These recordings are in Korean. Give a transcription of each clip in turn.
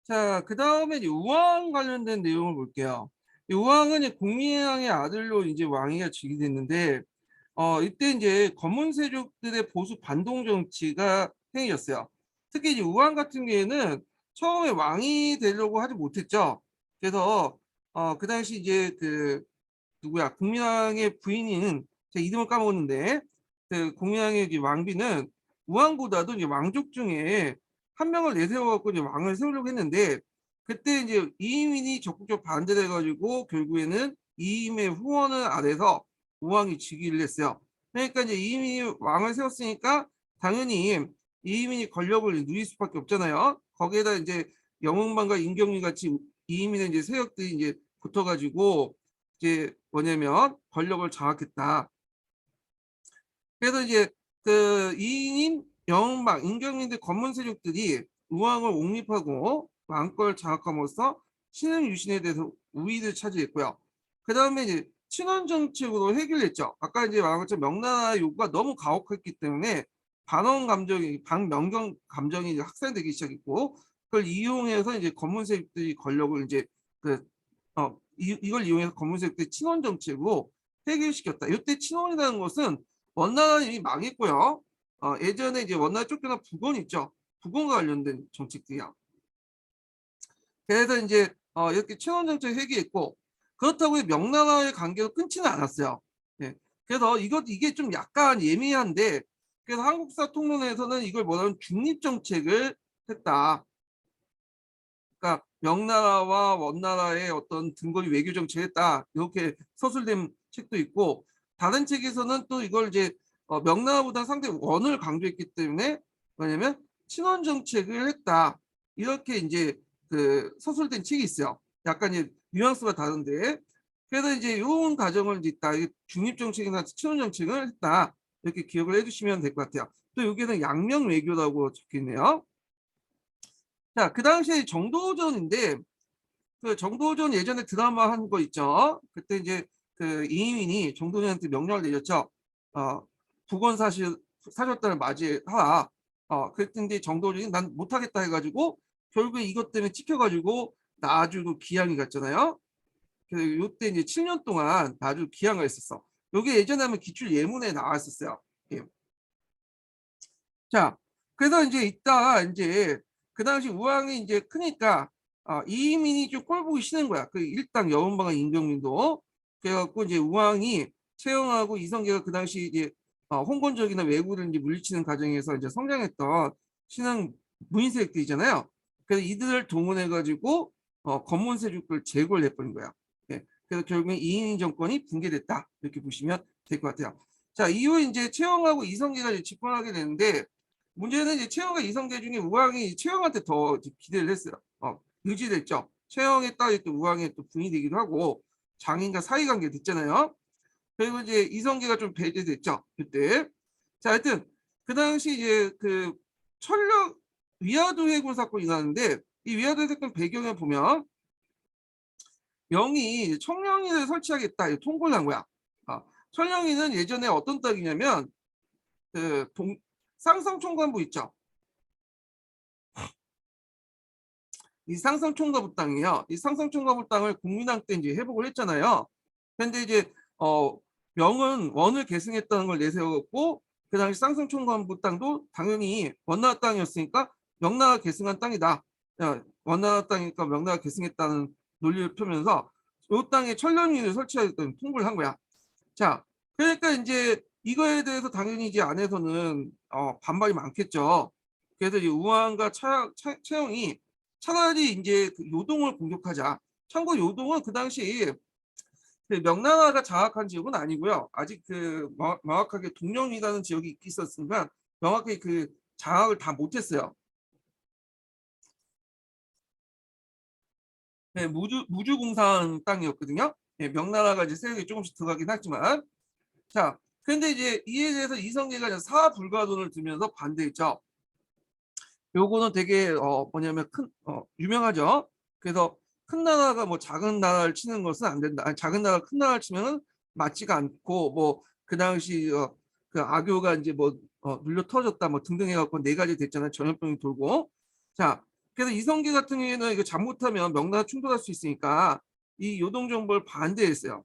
자, 그 다음에 이제 우왕 관련된 내용을 볼게요. 이 우왕은 이제 공민왕의 아들로 이제 왕위가 즉위 됐는데, 이때 이제 검은세족들의 보수 반동 정치가 행해졌어요. 특히 이제 우왕 같은 경우에는 처음에 왕이 되려고 하지 못했죠. 그래서 그 당시 이제 그 누구야 공민왕의 부인인 제 이름을 까먹었는데 그 공민왕의 이제 왕비는 우왕보다도 이제 왕족 중에 한 명을 내세워갖고 이제 왕을 세우려고 했는데 그때 이제 이민이 적극적으로 반대를 해가지고 결국에는 이임의 후원을 아래서 우왕이 즉위를 했어요. 그러니까 이제 이민이 왕을 세웠으니까 당연히 이민이 권력을 누릴 수밖에 없잖아요. 거기에다 이제 영웅반과 임경미 같이 이민의 이제 세력들이 이제 붙어가지고 이제 뭐냐면 권력을 장악했다. 그래서 이제 그 이인, 영웅방, 임경민들 검문 세력들이 우왕을 옹립하고 왕권을 장악함으로써 신흥 유신에 대해서 우위를 차지했고요. 그 다음에 이제 친원 정책으로 해결했죠. 아까 이제 말한 것처럼 명나라 요구가 너무 가혹했기 때문에 반원 감정이 반명경 감정이 이제 확산되기 시작했고 그걸 이용해서 이제 검문 세력들이 권력을 이제 그 이걸 이용해서 검문 세력들이 친원 정책으로 해결시켰다. 이때 친원이라는 것은 원나라는 이미 망했고요. 예전에 이제 원나라 쫓겨난 북원 있죠. 북원과 관련된 정책들이야. 그래서 이제 이렇게 친원 정책 회귀했고 그렇다고 명나라의 관계가 끊지는 않았어요. 예. 그래서 이게 좀 약간 예민한데 그래서 한국사 통론에서는 이걸 뭐냐면 중립 정책을 했다. 그러니까 명나라와 원나라의 어떤 등거리 외교 정책을 했다. 이렇게 서술된 책도 있고 다른 책에서는 또 이걸 이제 명나라보다 상당히 원을 강조했기 때문에 뭐냐면 친원 정책을 했다. 이렇게 이제 그 서술된 책이 있어요. 약간 이제 뉘앙스가 다른데 그래서 이제 이런 과정을 이제 다 중립 정책이나 친원 정책을 했다. 이렇게 기억을 해주시면 될 것 같아요. 또 여기에는 양명 외교라고 적혀 있네요. 자, 그 당시에 정도전인데 그 정도전 예전에 드라마 한 거 있죠. 그때 이제 그 이인이 정도전한테 명령을 내렸죠. 북원 사절단을 맞이하라. 그랬더니 정도전이 난 못하겠다 해가지고 결국에 이것 때문에 찍혀가지고 나주로 기양이 갔잖아요. 그래서 요때 이제 7년 동안 나주 기양을 했었어. 요게 예전에 하면 기출 예문에 나왔었어요. 예. 자, 그래서 이제 이따 이제 그 당시 우왕이 이제 크니까 이민이 좀 꼴 보기 싫은 거야. 그 일당 여운방과 임경민도 그래갖고 이제 우왕이 채영하고 이성계가 그 당시 이제 홍건적이나 왜구를 이제 물리치는 과정에서 이제 성장했던 신흥 무인세력들이잖아요. 그래서 이들을 동원해가지고 검문세족을 제거를 해버린 거야. 예. 그래서 결국엔 이인 정권이 붕괴됐다 이렇게 보시면 될 것 같아요. 자, 이후에 이제 채영하고 이성계가 이제 집권하게 되는데 문제는 이제 최영과 이성계 중에 우왕이 최영한테 더 기대를 했어요. 의지를 했죠. 최영의 딸이 또 우왕의 또 부인이 되기도 하고 장인과 사이관계 됐잖아요. 그리고 이제 이성계가 좀 배제됐죠. 그때. 자, 하여튼 그 당시 이제 그 천력 위화도 해군 사건이 나는데 이 위화도 사건 배경에 보면 명이 청량리를 설치하겠다 통보를 한 거야. 청량리는 예전에 어떤 땅이냐면 그 쌍성총관부 있죠. 이 상성총과부 땅이요. 이 상성총과부 땅을 국민당 때 이제 회복을 했잖아요. 근데 이제 명은 원을 계승했다는 걸 내세웠고 그 당시 쌍성총과부 땅도 당연히 원나라 땅이었으니까 명나라 계승한 땅이다. 원나라 땅이니까 명나라 계승했다는 논리를 펴면서 이 땅에 천령리를 설치하겠다는 통보를 한 거야. 자, 그러니까 이제 이거에 대해서 당연히 이제 안에서는 반발이 많겠죠. 그래서 이제 우왕과 채영이 차라리 이제 그 요동을 공격하자. 참고 요동은 그 당시 그 명나라가 장악한 지역은 아니고요. 아직 그 명확하게 동령이라는 지역이 있었으니까 명확하게 그 장악을 다 못했어요. 네, 무주공산 땅이었거든요. 네, 명나라가 이제 세력이 조금씩 들어가긴 했지만 자, 근데 이제 이에 대해서 이성계가 사불가론을 들면서 반대했죠. 요거는 되게 뭐냐면 유명하죠. 그래서 큰 나라가 뭐 작은 나라를 치는 것은 안 된다. 아니, 작은 나라가 큰 나라를 치면은 맞지가 않고 뭐 그 당시 그 악교가 이제 뭐 눌려 터졌다 뭐 등등 해갖고 네 가지 됐잖아요. 전염병이 돌고. 자, 그래서 이성계 같은 경우에는 이거 잘못하면 명나라 충돌할 수 있으니까 이 요동정벌 반대했어요.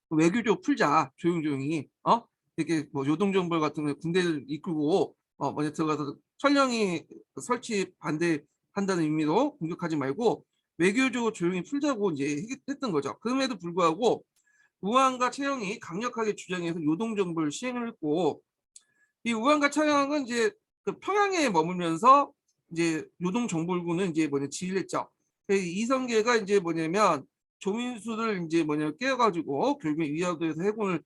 외교적 풀자 조용조용히 이렇게 뭐 요동정벌 같은 거 군대를 이끌고 먼저 들어가서 철령이 설치 반대한다는 의미로 공격하지 말고 외교적으로 조용히 풀자고 이제 했던 거죠. 그럼에도 불구하고 우왕과 채영이 강력하게 주장해서 요동정벌을 시행을 했고, 이 우왕과 채영은 이제 그 평양에 머물면서 이제 요동정벌군은 이제 지휘를 했죠. 이성계가 이제 뭐냐면 조민수를 이제 깨워가지고 결국에 위화도에서 해군을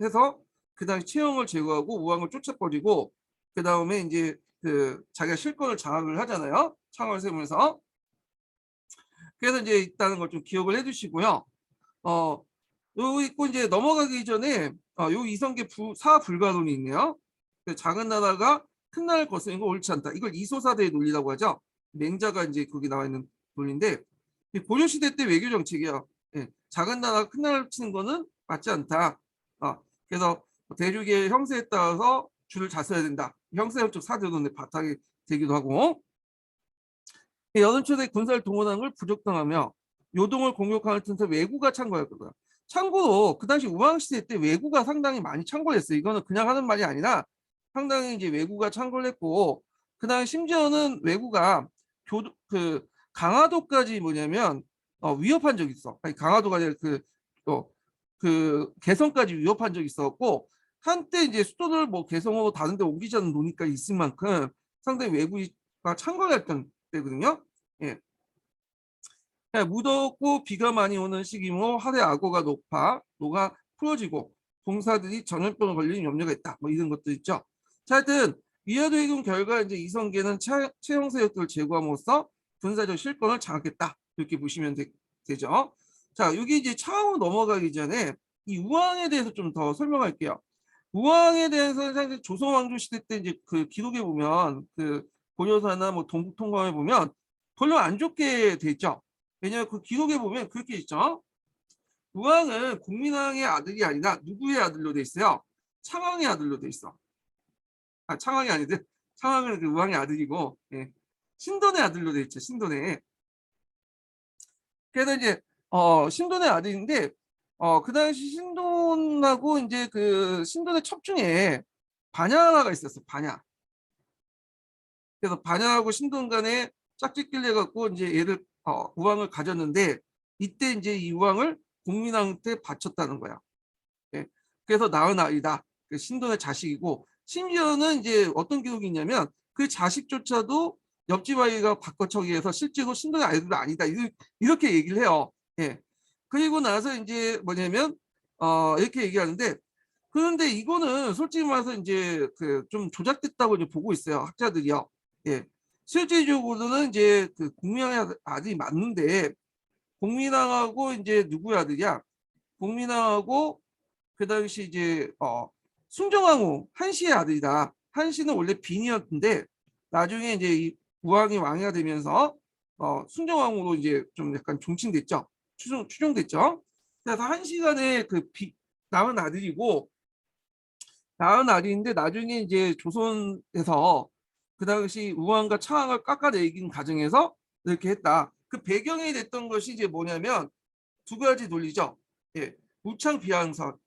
해서 그 당시 채영을 제거하고 우왕을 쫓아버리고, 그 다음에 이제 그 자기가 실권을 장악을 하잖아요. 창을 세우면서. 그래서 이제 있다는 걸 좀 기억을 해두시고요. 요 있고 이제 넘어가기 전에 요 이성계 사불가론이 있네요. 작은 나라가 큰 나라를 거스르는 건 옳지 않다. 이걸 이소사대의 논리라고 하죠. 맹자가 이제 거기 나와 있는 논리인데, 고려 시대 때 외교 정책이요. 예, 작은 나라가 큰 나라를 치는 거는 맞지 않다. 그래서 대륙의 형세에 따라서 줄을 잘 써야 된다. 형사협정 사대론의 바탕이 되기도 하고, 여론초대 군사를 동원한 걸 부적당하며 요동을 공격하는 틈새 왜구가 창궐했거든요. 참고로 그 당시 우왕시대 때 왜구가 상당히 많이 창궐했어요. 이거는 그냥 하는 말이 아니라 상당히 이제 왜구가 창궐했고, 그 다음에 심지어는 왜구가 그 강화도까지 뭐냐면 위협한 적이 있어. 아니, 강화도가 아니라 그 개성까지 위협한 적이 있었고, 한때 이제 수도를 뭐 개성으로 다른 데 옮기자는 논의까지 있을 만큼 상당히 왜구가 창궐했던 때거든요. 예. 무덥고 비가 많이 오는 시기로 하대 악어가 높아 노가 풀어지고 공사들이 전염병을 걸리는 염려가 있다. 뭐 이런 것도 있죠. 자, 하여튼 위화도 해군 결과 이제 이성계는 최형 세력들을 제거함으로써 군사적 실권을 장악했다. 이렇게 보시면 되죠. 자, 여기 이제 차후 넘어가기 전에 이 우왕에 대해서 좀 더 설명할게요. 우왕에 대해서는 사실 조선 왕조 시대 때 이제 그 기록에 보면 그 고려사나 뭐 동북통감에 보면 별로 안 좋게 돼 있죠. 왜냐하면 그 기록에 보면 그렇게 있죠. 우왕은 공민왕의 아들이 아니라 누구의 아들로 돼 있어요? 창왕의 아들로 돼 있어. 창왕이 아니지. 창왕은 그 우왕의 아들이고, 예. 신돈의 아들로 돼 있죠. 신돈의. 그래서 이제 신돈의 아들인데 그 당시 신돈하고 이제 그 신돈의 첩중에 반야가 있었어. 반야. 그래서 반야하고 신돈 간에 짝짓기를 해갖고 이제 얘를 우왕을 가졌는데, 이때 이제 이 우왕을 공민왕한테 바쳤다는 거야. 예. 그래서 낳은 아이다. 그 신돈의 자식이고, 심지어는 이제 어떤 기록이 있냐면 그 자식조차도 옆집 아이가 바꿔쳐기해서 실제로 신돈의 아이들도 아니다. 이렇게 얘기를 해요. 예. 그리고 나서 이제 뭐냐면 이렇게 얘기하는데, 그런데 이거는 솔직히 말해서 이제 그 좀 조작됐다고 이제 보고 있어요. 학자들이요. 예. 실질적으로는 이제 그 공민왕의 아들이 맞는데, 공민왕하고 이제 누구의 아들이야? 공민왕하고 그 당시 이제 순정왕후 한씨의 아들이다. 한씨는 원래 빈이었는데 나중에 이제 이 우왕이 왕이가 되면서 순정왕후로 이제 좀 약간 종칭됐죠. 추종됐죠. 그래서 한씨간의 낳은 아들이고, 낳은 아들인데 나중에 이제 조선에서 그 당시 우왕과 차왕을 깎아내긴 과정에서 이렇게 했다. 그 배경이 됐던 것이 이제 뭐냐면 두 가지 논리죠. 예. 우창 비양선.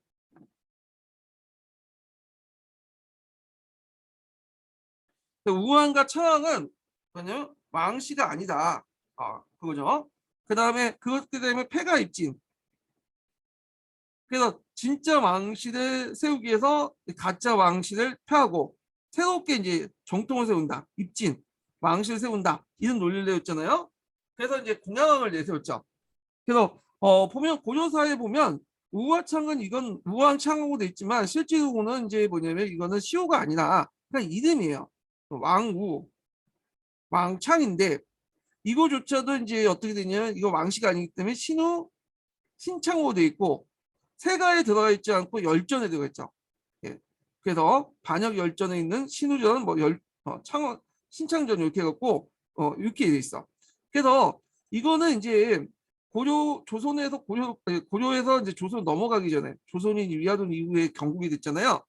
우왕과 차왕은 뭐냐면 왕씨가 아니다. 그거죠. 그 다음에 그것 때문에 폐가 입진. 그래서 진짜 왕실을 세우기 위해서 가짜 왕실을 폐하고 새롭게 이제 정통을 세운다. 입진. 왕실을 세운다. 이런 논리를 내었잖아요. 그래서 이제 공양왕을 내세웠죠. 그래서 보면 고려사에 보면 우화창은 이건 우왕창으로 돼 있지만 실제로는 이제 뭐냐면 이거는 시호가 아니라 그냥 이름이에요. 왕우, 왕창인데 이거조차도 이제 어떻게 되냐면 이거 왕씨가 아니기 때문에 신우, 신창으로 돼 있고 세가에 들어가 있지 않고 열전에 들어가 있죠. 예. 그래서 반역 열전에 있는 신우전, 창원, 신창전 이렇게 해갖고 이렇게 돼 있어. 그래서 이거는 이제 고려에서 이제 조선 넘어가기 전에 조선이 위화도 이후에 경국이 됐잖아요.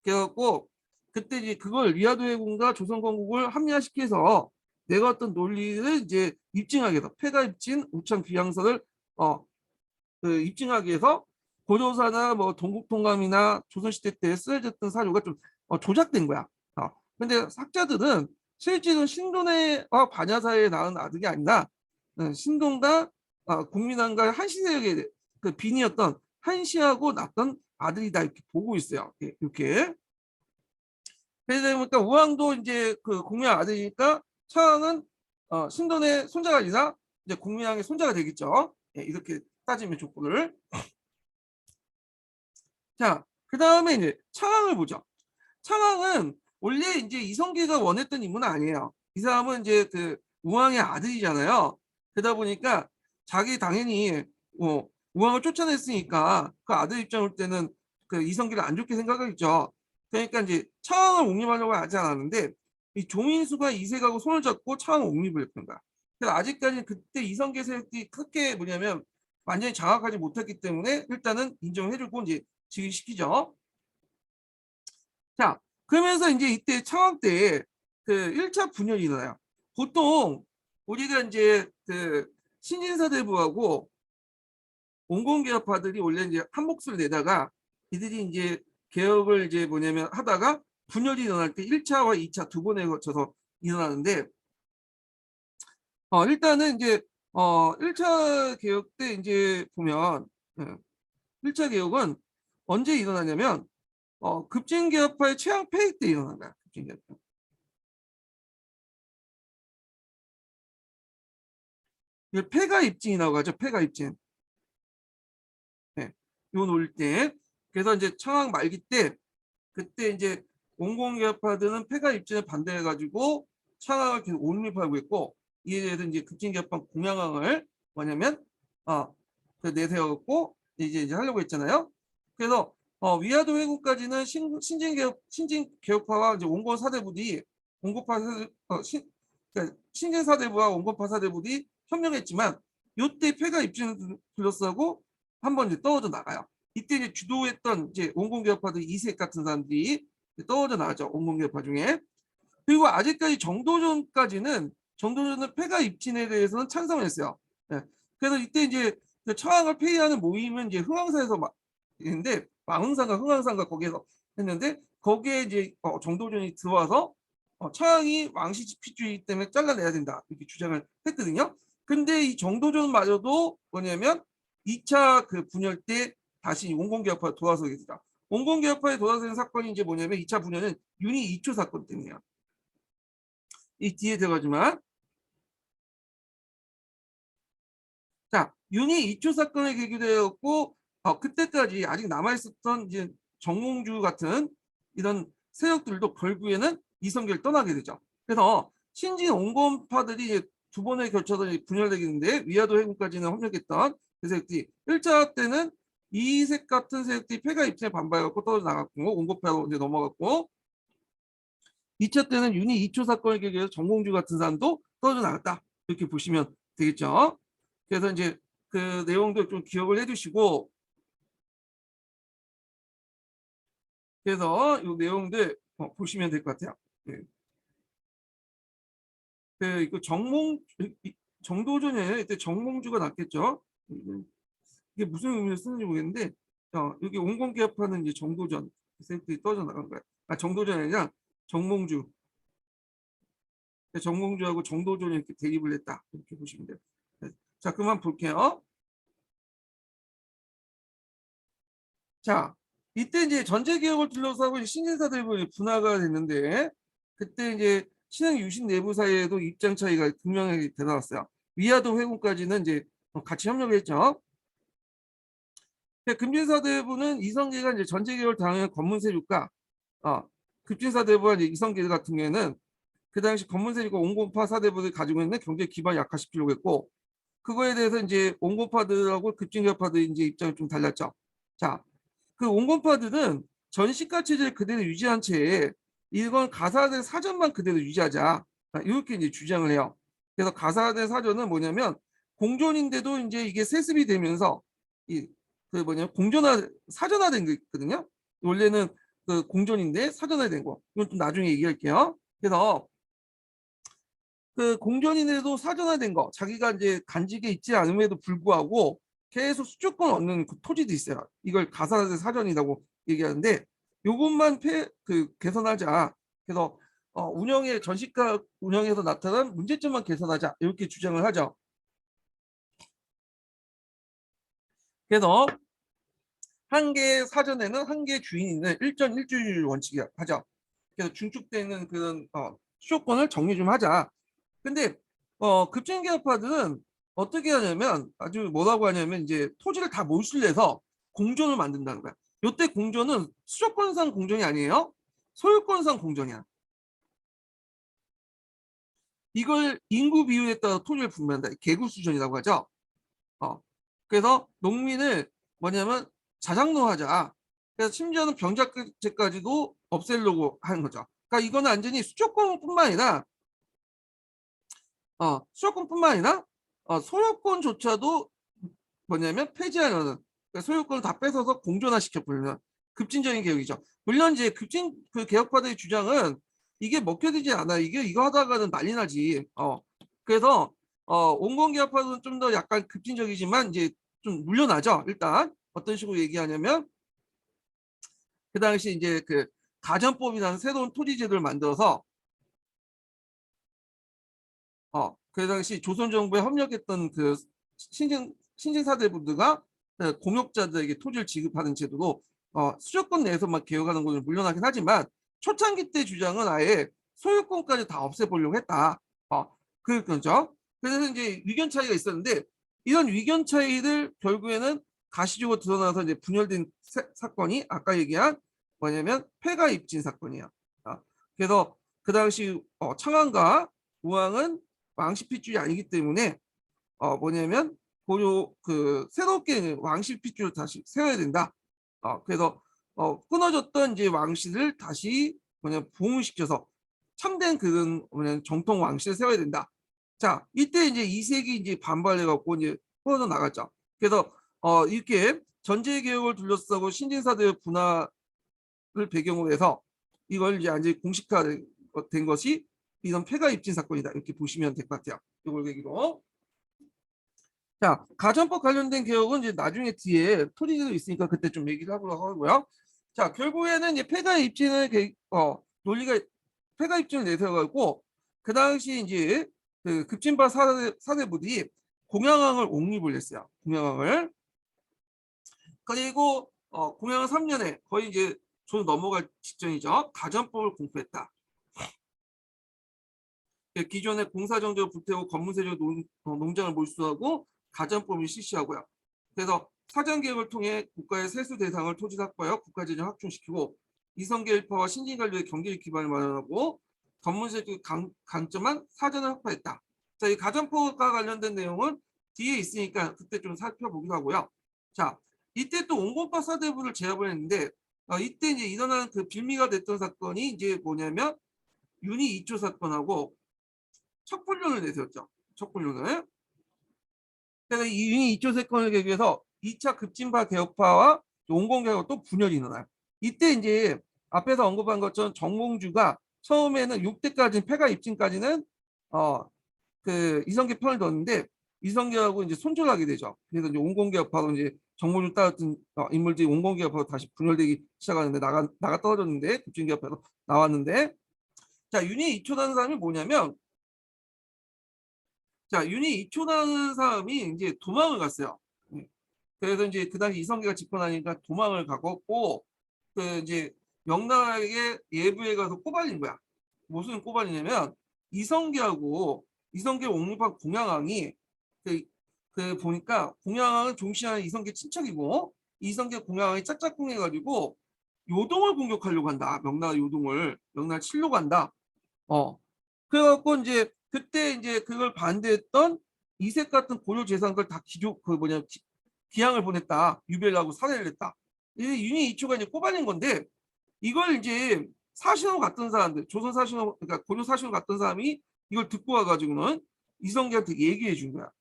그래갖고 그때 이제 그걸 위화도 해군과 조선 건국을 합리화시켜서 내가 어떤 논리를 이제 입증하기 위해서 폐가 입진 우천 귀양선을 입증하기 위해서 고조사나 뭐 동국통감이나 조선시대 때 쓰여졌던 사료가 좀 조작된 거야. 근데 학자들은 실제로 신돈의와 반야사에 낳은 아들이 아니라 신돈과 국민왕과 한시 세력의 그 빈이었던 한시하고 낳던 아들이다 이렇게 보고 있어요. 이렇게. 그러다 보니까 우왕도 이제 그 국민왕 아들이니까 차왕은 신돈의 손자가 아니라 이제 국민왕의 손자가 되겠죠. 이렇게 따지면 족보를. 자, 그 다음에 이제 차왕을 보죠. 차왕은 원래 이제 이성계가 원했던 인물은 아니에요. 이 사람은 이제 그 우왕의 아들이잖아요. 그러다 보니까 자기 당연히 우왕을 쫓아냈으니까 그 아들 입장일 때는 그 이성계를 안 좋게 생각하겠죠. 그러니까 이제 차왕을 옹립하려고 하지 않았는데 이 조민수가 이색하고 손을 잡고 차왕을 옹립을 했던 거야. 그래서 아직까지 그때 이성계 세력이 크게 뭐냐면 완전히 장악하지 못했기 때문에 일단은 인정해주고 이제 즉위시키죠. 자, 그러면서 이제 이때 창왕 때 그 1차 분열이 일어나요. 보통 우리가 이제 그 신진사대부하고 온건개혁파들이 원래 이제 한 몫을 내다가 이들이 이제 개혁을 이제 뭐냐면 하다가 분열이 일어날 때 1차와 2차 두 번에 거쳐서 일어나는데 일단은 이제 1차 개혁 때 이제 보면 1차 개혁은 언제 일어나냐면 급진개혁파의 최양 폐위 때 일어난 거야. 급진개혁파. 폐가 입진이라고 하죠. 폐가 입진. 네. 요 놓을 때. 그래서 이제 청왕 말기 때 그때 이제 공공개혁파들은 폐가 입진에 반대해가지고 청왕을 계속 옹립하고 있고 이에 대해서 이제 급진개혁파 공양왕을 뭐냐면 그 내세웠고 이제 하려고 했잖아요. 그래서 위화도 회군까지는 신진개혁파와 이제 온건 사대부들이 온건파 그러니까 신진사대부와 온건파 사대부들이 협력했지만 이때 폐가 입진을 둘러싸고 한번 이제 떨어져 나가요. 이때 이제 주도했던 이제 온건개혁파들 이색 같은 사람들이 떨어져 나가죠. 온건개혁파 중에. 그리고 아직까지 정도전은 폐가 입진에 대해서는 찬성을 했어요. 네. 그래서 이때 이제 처왕을 폐위하는 모임은 이제 흥왕사에서 있는데 망흥산과 흥왕산과 거기에서 했는데 거기에 이제 정도전이 들어와서 처왕이 왕시 집필주의 때문에 잘라내야 된다 이렇게 주장을 했거든요. 근데 이 정도전마저도 뭐냐면 2차 그 분열 때 다시 온건개혁파에 돌아서게 되다. 온건개혁파에 돌아서는 사건이 이제 뭐냐면 2차 분열은 윤희 이초 사건 때문이에요. 이 뒤에 들어가지만 자 윤희 이초 사건을 계기로 되었고 그때까지 아직 남아있었던 이제 정몽주 같은 이런 세력들도 결국에는 이성계를 떠나게 되죠. 그래서 신진 온건파들이 이제 두 번에 걸쳐서 분열되겠는데 위화도 해군까지는 협력했던 그 세력들이 1차 때는 이색 같은 세력들이 폐가 입진에 반발해갖고 떨어져 나갔고 온건파로 이제 넘어갔고 2차 때는 윤희 이초 사건을 계기해서 정몽주 같은 사람도 떨어져 나갔다 이렇게 보시면 되겠죠. 그래서 이제 그 내용도 좀 기억을 해두시고 그래서 이 내용들 보시면 될 것 같아요. 네. 그 정도전에 이때 정몽주가 났겠죠. 이게 무슨 의미를 쓰는지 모르겠는데 여기 온건개혁파는 이제 정도전 세력들이 떨어져 나간 거야. 정도전이 아니라 정몽주. 정몽주하고 정도전이 이렇게 대립을 했다. 이렇게 보시면 돼요. 네. 자, 그만 볼게요. 자, 이때 이제 전제개혁을 둘러싸고 신진사대부의 분화가 됐는데 그때 이제 신흥 유신 내부 사이에도 입장 차이가 분명하게 드러났어요. 위화도 회군까지는 이제 같이 협력을 했죠. 금진사대부는 이성계가 이제 전제개혁을 당한 권문세력과 급진사대부와 이제 이성계 같은 경우에는 그 당시 권문세력과 온건파 사대부들이 가지고 있는 경제 기반을 약화시키려고 했고 그거에 대해서 이제 온건파들하고 급진개혁파들 이제 입장이 좀 달랐죠. 자, 그 온건파들은 전시가 체제를 그대로 유지한 채 이건 가사된 사전만 그대로 유지하자 이렇게 이제 주장을 해요. 그래서 가사된 사전은 뭐냐면 공존인데도 이제 이게 세습이 되면서 그 뭐냐 사전화된 거 있거든요. 원래는 그 공존인데 사전화된 거 이건 좀 나중에 얘기할게요. 그래서 그 공전인데도 사전화된 거, 자기가 이제 간직에 있지 않음에도 불구하고 계속 수주권 얻는 그 토지도 있어요. 이걸 가산세 사전이라고 얘기하는데 요것만 개선하자. 그래서 운영의 전시가 운영에서 나타난 문제점만 개선하자 이렇게 주장을 하죠. 그래서 한 개의 사전에는 한 개의 주인이 일전 일주일 원칙이 하죠. 그래서 중축되는 그런 수요권을 정리 좀 하자. 근데 급진개업파들은 어떻게 하냐면 아주 뭐라고 하냐면 이제 토지를 다 몰수해서 공존을 만든다는 거야. 요때 공존은 수조권상 공존이 아니에요. 소유권상 공존이야. 이걸 인구 비율에 따라 토지를 분배한다. 개구수전이라고 하죠. 그래서 농민을 뭐냐면 자장로하자. 그래서 심지어는 병작제까지도 없애려고 하는 거죠. 그러니까 이거는 완전히 수조권뿐만 아니라 수요권뿐만 아니라 소유권조차도 뭐냐면 폐지하려는, 그러니까 소유권을 다 뺏어서 공존화시켜 버리는 급진적인 개혁이죠. 물론 이제 급진 그 개혁파들의 주장은 이게 먹혀지지 않아. 이게 이거 하다가는 난리 나지. 그래서 온건개혁파는 좀 더 약간 급진적이지만 이제 좀 물려나죠. 일단 어떤 식으로 얘기하냐면 그 당시 이제 그 가전법이라는 새로운 토지 제도를 만들어서 그 당시 조선 정부에 협력했던 그 신진사대부들가 공역자들에게 토지를 지급하는 제도로 수조권 내에서만 개혁하는 것을 물려나긴 하지만 초창기 때 주장은 아예 소유권까지 다 없애보려고 했다. 그거죠. 그래서 이제 위견 차이가 있었는데 이런 위견 차이를 결국에는 가시적으로 드러나서 이제 분열된 사건이 아까 얘기한 뭐냐면 폐가 입진 사건이에요. 그래서 그 당시 창안과 우왕은 왕실 핏줄이 아니기 때문에 뭐냐면 고려 그 새롭게 왕실 핏줄을 다시 세워야 된다. 그래서 끊어졌던 이제 왕실을 다시 뭐냐 부흥시켜서 참된 그런 뭐냐 정통 왕실을 세워야 된다. 자, 이때 이제 이색이 이제 반발해 갖고 이제 퍼져 나갔죠. 그래서 이렇게 전제 개혁을 둘러싸고 신진사대 분화를 배경으로 해서 이걸 이제 완전히 공식화된 것이 이런 폐가 입진 사건이다. 이렇게 보시면 될 것 같아요. 이걸 계기로. 자, 가전법 관련된 개혁은 이제 나중에 뒤에 토리도 있으니까 그때 좀 얘기를 하도록 하고요. 자, 결국에는 이제 폐가 입진을 논리가 폐가 입진을 내세워가지고 그 당시 이제 그 급진파 사대부들이 공양항을 옹립을 했어요. 공양항을. 그리고 공양항 3년에 거의 이제 좀 넘어갈 직전이죠. 가전법을 공포했다. 기존의 공사정적을 불태우고 건물세조 농장을 몰수하고 가전법을 실시하고요. 그래서 사전개혁을 통해 국가의 세수 대상을 토지 확보하여 국가재정 확충시키고 이성계 일파와 신진관리의 경제적 기반을 마련하고 건물세조 강점한 사전을 확보했다. 자, 이 가전법과 관련된 내용은 뒤에 있으니까 그때 좀 살펴보기로 하고요. 자, 이때 또 온건파 사대부를 제압을 했는데 이때 이제 일어난 그 빌미가 됐던 사건이 이제 뭐냐면 윤희 2조 사건하고 척불론을 내세웠죠. 척불론을. 그래서 이 윤희 2조 사건을 계기해서 2차 급진파 개혁파와 온건개혁 또 분열이 일어나요. 이때 이제 앞에서 언급한 것처럼 정몽주가 처음에는 6대까지 폐가 입진까지는 그 이성계 편을 뒀는데 이성계하고 이제 손절하게 되죠. 그래서 이제 온건개혁파로 이제 정몽주 따랐던 인물들이 온건개혁파로 다시 분열되기 시작하는데 나가 떨어졌는데 급진개혁파로 나왔는데 자 윤희 2초라는 사람이 뭐냐면 자, 윤희 이초라는 사람이 이제 도망을 갔어요. 그래서 이제 그 당시 이성계가 집권하니까 도망을 가고 그 이제 명나라의 예부에 가서 꼬발린 거야. 무슨 꼬발이냐면 이성계하고 이성계 옹립한 공양왕이 그, 그 보니까 공양왕은 종신하는 이성계 친척이고 이성계 공양왕이 짝짝꿍해가지고 요동을 공격하려고 한다. 명나라 요동을 명나라 치려고 한다. 그래갖고 이제 그때 이제 그걸 반대했던 이색 같은 고려 재상들 다 그 뭐냐 기항을 보냈다. 유별나고 살해를 했다. 이 윤희 이초가 이제 꼽아낸 건데 이걸 이제 사신으로 갔던 사람들, 조선 사신으로 그러니까 고려 사신으로 갔던 사람이 이걸 듣고 와가지고는 이성계한테 얘기해 준 거야.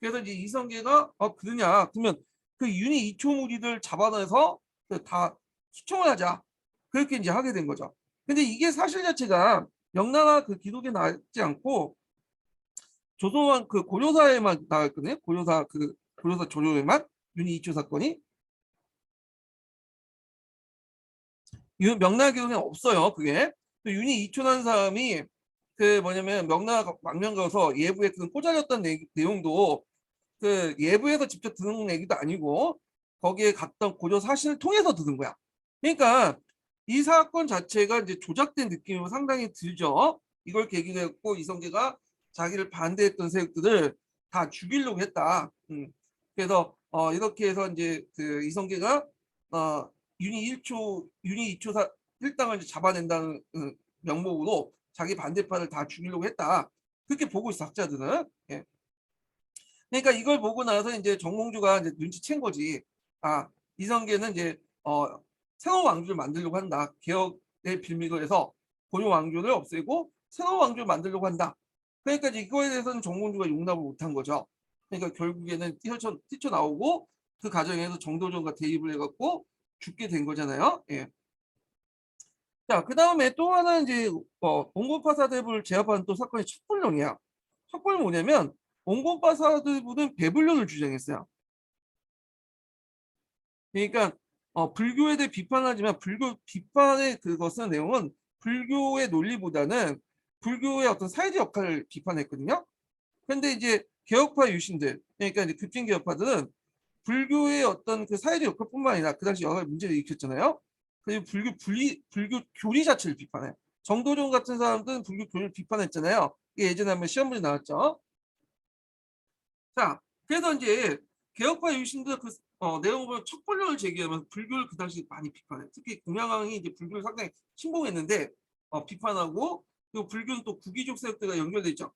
그래서 이제 이성계가 그러냐 그러면 그 윤희 이초 무리들 잡아내서 다 수청을 하자. 그렇게 이제 하게 된 거죠. 근데 이게 사실 자체가 명나라 그 기록에 나지 않고 조선왕 그 고려사에만 나왔거든요. 고려사 조조에만 윤희 이초 사건이 명나라기록에 없어요. 그게 또 윤희 이초라는 사람이 그 뭐냐면 명나라 망명 가서 예부에 그 꼬잘렸던 내용도 그 예부에서 직접 들은 얘기도 아니고 거기에 갔던 고조 사실을 통해서 들은 거야. 그러니까 이 사건 자체가 이제 조작된 느낌이 상당히 들죠. 이걸 계기로 했고 이성계가 자기를 반대했던 세력들을 다 죽이려고 했다. 그래서 이렇게 해서 이제 그 이성계가 윤희 2초 일당을 이제 잡아낸다는 명목으로 자기 반대파를 다 죽이려고 했다. 그렇게 보고 있어 학자들은. 예. 그러니까 이걸 보고 나서 이제 정몽주가 이제 눈치챈 거지. 아, 이성계는 이제 새로운 왕조를 만들려고 한다. 개혁의 빌미로 해서 고려 왕조를 없애고 새로운 왕조를 만들려고 한다. 그러니까 이거에 대해서는 정몽주가 용납을 못한 거죠. 그러니까 결국에는 뛰쳐나오고 그 과정에서 정도전과 대립을 해갖고 죽게 된 거잖아요. 예. 자, 그 다음에 또 하나 이제 온건파 사대부를 제압한 또 사건이 척불령이야. 척불은 뭐냐면 온건파 사대부는 배불령을 주장했어요. 그러니까 불교에 대해 비판하지만 불교 비판의 그것은 내용은 불교의 논리보다는 불교의 어떤 사회적 역할을 비판했거든요. 근데 이제 개혁파 유신들, 그러니까 이제 급진 개혁파들은 불교의 어떤 그 사회적 역할뿐만 아니라 그 당시 여러 가지 문제를 일으켰잖아요. 그리고 불교 교리 자체를 비판해요. 정도전 같은 사람들은 불교 교리를 비판했잖아요. 이게 예전에 한번 시험 문제 나왔죠. 자, 그래서 이제 개혁파 유신들 그 내용을 척벌령을 제기하면서 불교를 그 당시 많이 비판해. 특히 공양왕이 이제 불교를 상당히 신봉했는데 비판하고 그리고 불교는 또 구기족 세력들과 연결돼 있죠.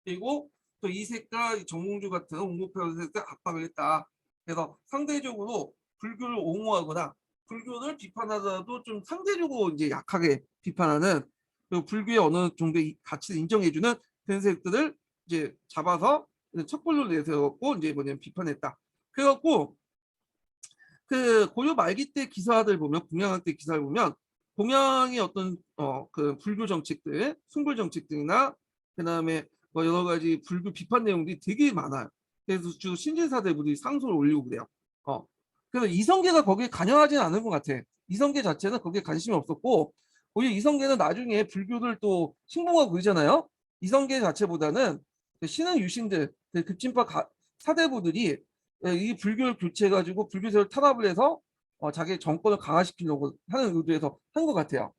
그리고 또 이색과 정몽주 같은 온고파 세력들 압박을 했다. 그래서 상대적으로 불교를 옹호하거나 불교를 비판하더라도 좀 상대적으로 이제 약하게 비판하는 그리고 불교의 어느 정도의 가치를 인정해주는 그런 세력들을 이제 잡아서 척벌로 내세웠고 이제 뭐냐면 비판했다. 그래갖고 그 고려 말기 때 기사들 보면 공양왕 때 기사를 보면 공양의 어떤 그 불교 정책들, 숭불 정책들이나 그다음에 뭐 여러 가지 불교 비판 내용들이 되게 많아요. 그래서 주 신진사대부들이 상소를 올리고 그래요. 그래서 이성계가 거기에 관여하지는 않은 것 같아. 이성계 자체는 거기에 관심이 없었고 오히려 이성계는 나중에 불교를 또 신봉하고 그러잖아요. 이성계 자체보다는 그 신흥 유신들, 그 급진파 사대부들이 이 불교를 교체해가지고 불교세를 탄압을 해서 자기 정권을 강화시키려고 하는 의도에서 한 것 같아요.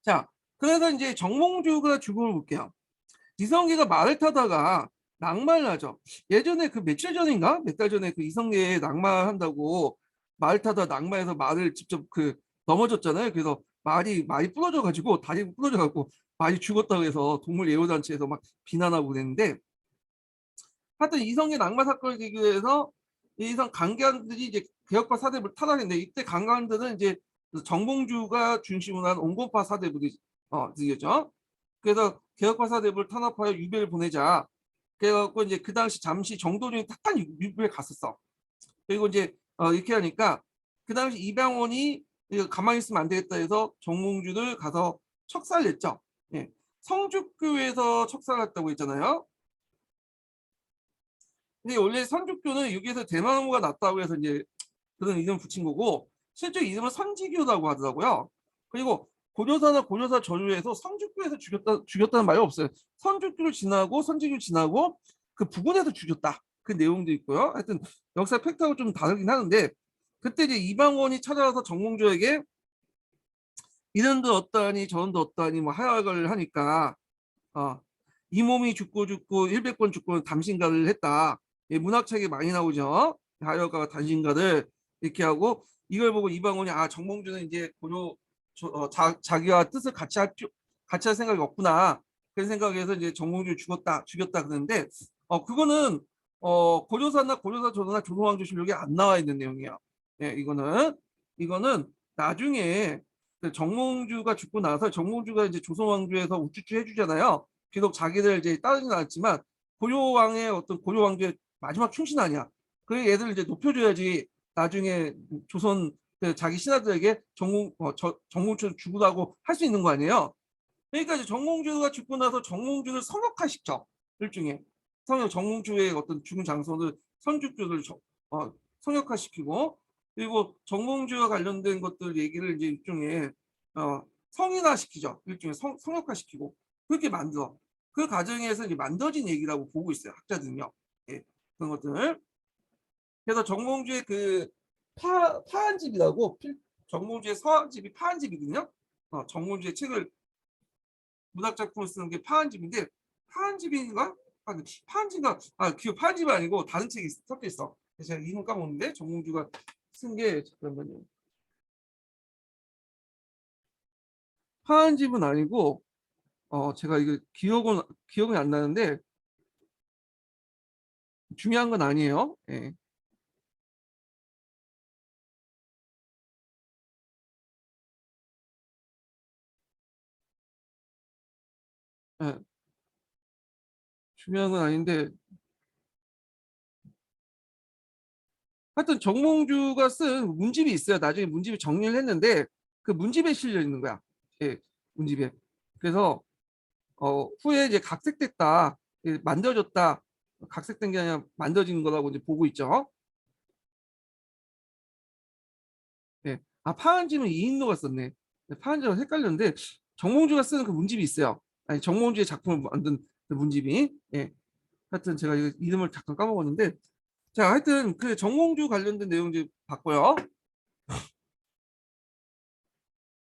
자, 그래서 이제 정몽주가 죽음을 볼게요. 이성계가 말을 타다가 낙마를 하죠. 예전에 그 며칠 전인가? 몇 달 전에 그 이성계 낙마한다고 말 타다 낙마해서 말을 직접 그 넘어졌잖아요. 그래서 말이 부러져 가지고 다리 부러져 갖고 말이 죽었다고 해서 동물 예우 단체에서 막 비난하고 그랬는데 하여튼 이성계 낙마 사건을 계기로 해서 이성 강간들이 이제 개혁파 사대부를 탄압했는데 이때 강간들은 이제 정봉주가 중심으로 한 온건파 사대부들이 들이죠. 그래서 개혁파 사대부를 탄압하여 유배를 보내자. 그래갖고 이제 그 당시 잠시 정도전이 tak한 유배에 갔었어. 그리고 이제 이렇게 하니까 그 당시 이방원이 가만히 있으면 안 되겠다 해서 정몽주를 가서 척살냈죠. 예. 성주교에서 척살했다고 했잖아요. 근데 원래 선주교는 여기에서 대나무가 났다고 해서 이제 그런 이름을 붙인 거고 실제 이름은 선지교라고 하더라고요. 그리고 고려사나 고려사 전후에서 성주교에서 죽였다는 말이 없어요. 선주교를 지나고 선지교 지나고 그 부근에서 죽였다. 그 내용도 있고요. 하여튼 역사 팩트하고 좀 다르긴 하는데 그때 이제 이방원이 찾아와서 정몽주에게 이런도 어떠하니 저런도 어떠하니 뭐 하야를 하니까 어, 이 몸이 죽고 100번 죽고 담신가를 했다. 예, 문학책에 많이 나오죠. 하여가 단신가를 이렇게 하고 이걸 보고 이방원이 정몽주는 이제 고려 자기와 뜻을 같이 할 생각이 없구나. 그런 생각에서 이제 정몽주 죽였다 그러는데 그거는 고려사나 고려사 조선나 조선왕조실록에 안 나와 있는 내용이에요. 예, 이거는 나중에 그 정몽주가 죽고 나서 정몽주가 이제 조선왕조에서 우쭈쭈 해주잖아요. 비록 자기들 이제 따르진 않았지만 고려왕의 어떤 고려왕조의 마지막 충신 아니야. 그 애들 이제 높여줘야지 나중에 조선 그 자기 신하들에게 정몽주를 죽으라고 할 수 있는 거 아니에요. 그러니까 이제 정몽주가 죽고 나서 정몽주를 성역화시켜. 일종의 정몽주의 어떤 죽은 장소를 선죽주를 성역화시키고, 그리고 정몽주와 관련된 것들 얘기를 이제 일종의 성인화시키죠. 일종의 성역화시키고 그렇게 만들어. 그 과정에서 이제 만들어진 얘기라고 보고 있어요, 학자들은요. 예, 그런 것들. 그래서 정몽주의 그 파한집이라고, 정몽주의 서한집이 파한집이거든요. 정몽주의 책을 문학 작품을 쓰는 게 파한집인데, 파한집인가? 파한집인가? 기억, 파한집이 아니고 다른 책이 섞여 있어. 제가 이름 까먹는데 정몽주가 쓴 게, 잠깐만요. 파한집은 아니고 제가 이거 기억은 안 나는데 중요한 건 아니에요. 예. 예. 중요한 건 아닌데 하여튼 정몽주가 쓴 문집이 있어요. 나중에 문집이 정리를 했는데 그 문집에 실려 있는 거야. 예, 문집에. 그래서 후에 이제 각색됐다, 예, 만들어졌다, 각색된 게 아니라 만들어진 거라고 이제 보고 있죠. 예. 파한집은 이인도가 썼네. 파한집과 헷갈렸는데 정몽주가 쓰는 그 문집이 있어요. 아니, 정몽주의 작품을 만든 그 문집이. 예. 하여튼 제가 이름을 잠깐 까먹었는데, 자, 하여튼 그 정몽주 관련된 내용 이제 봤고요.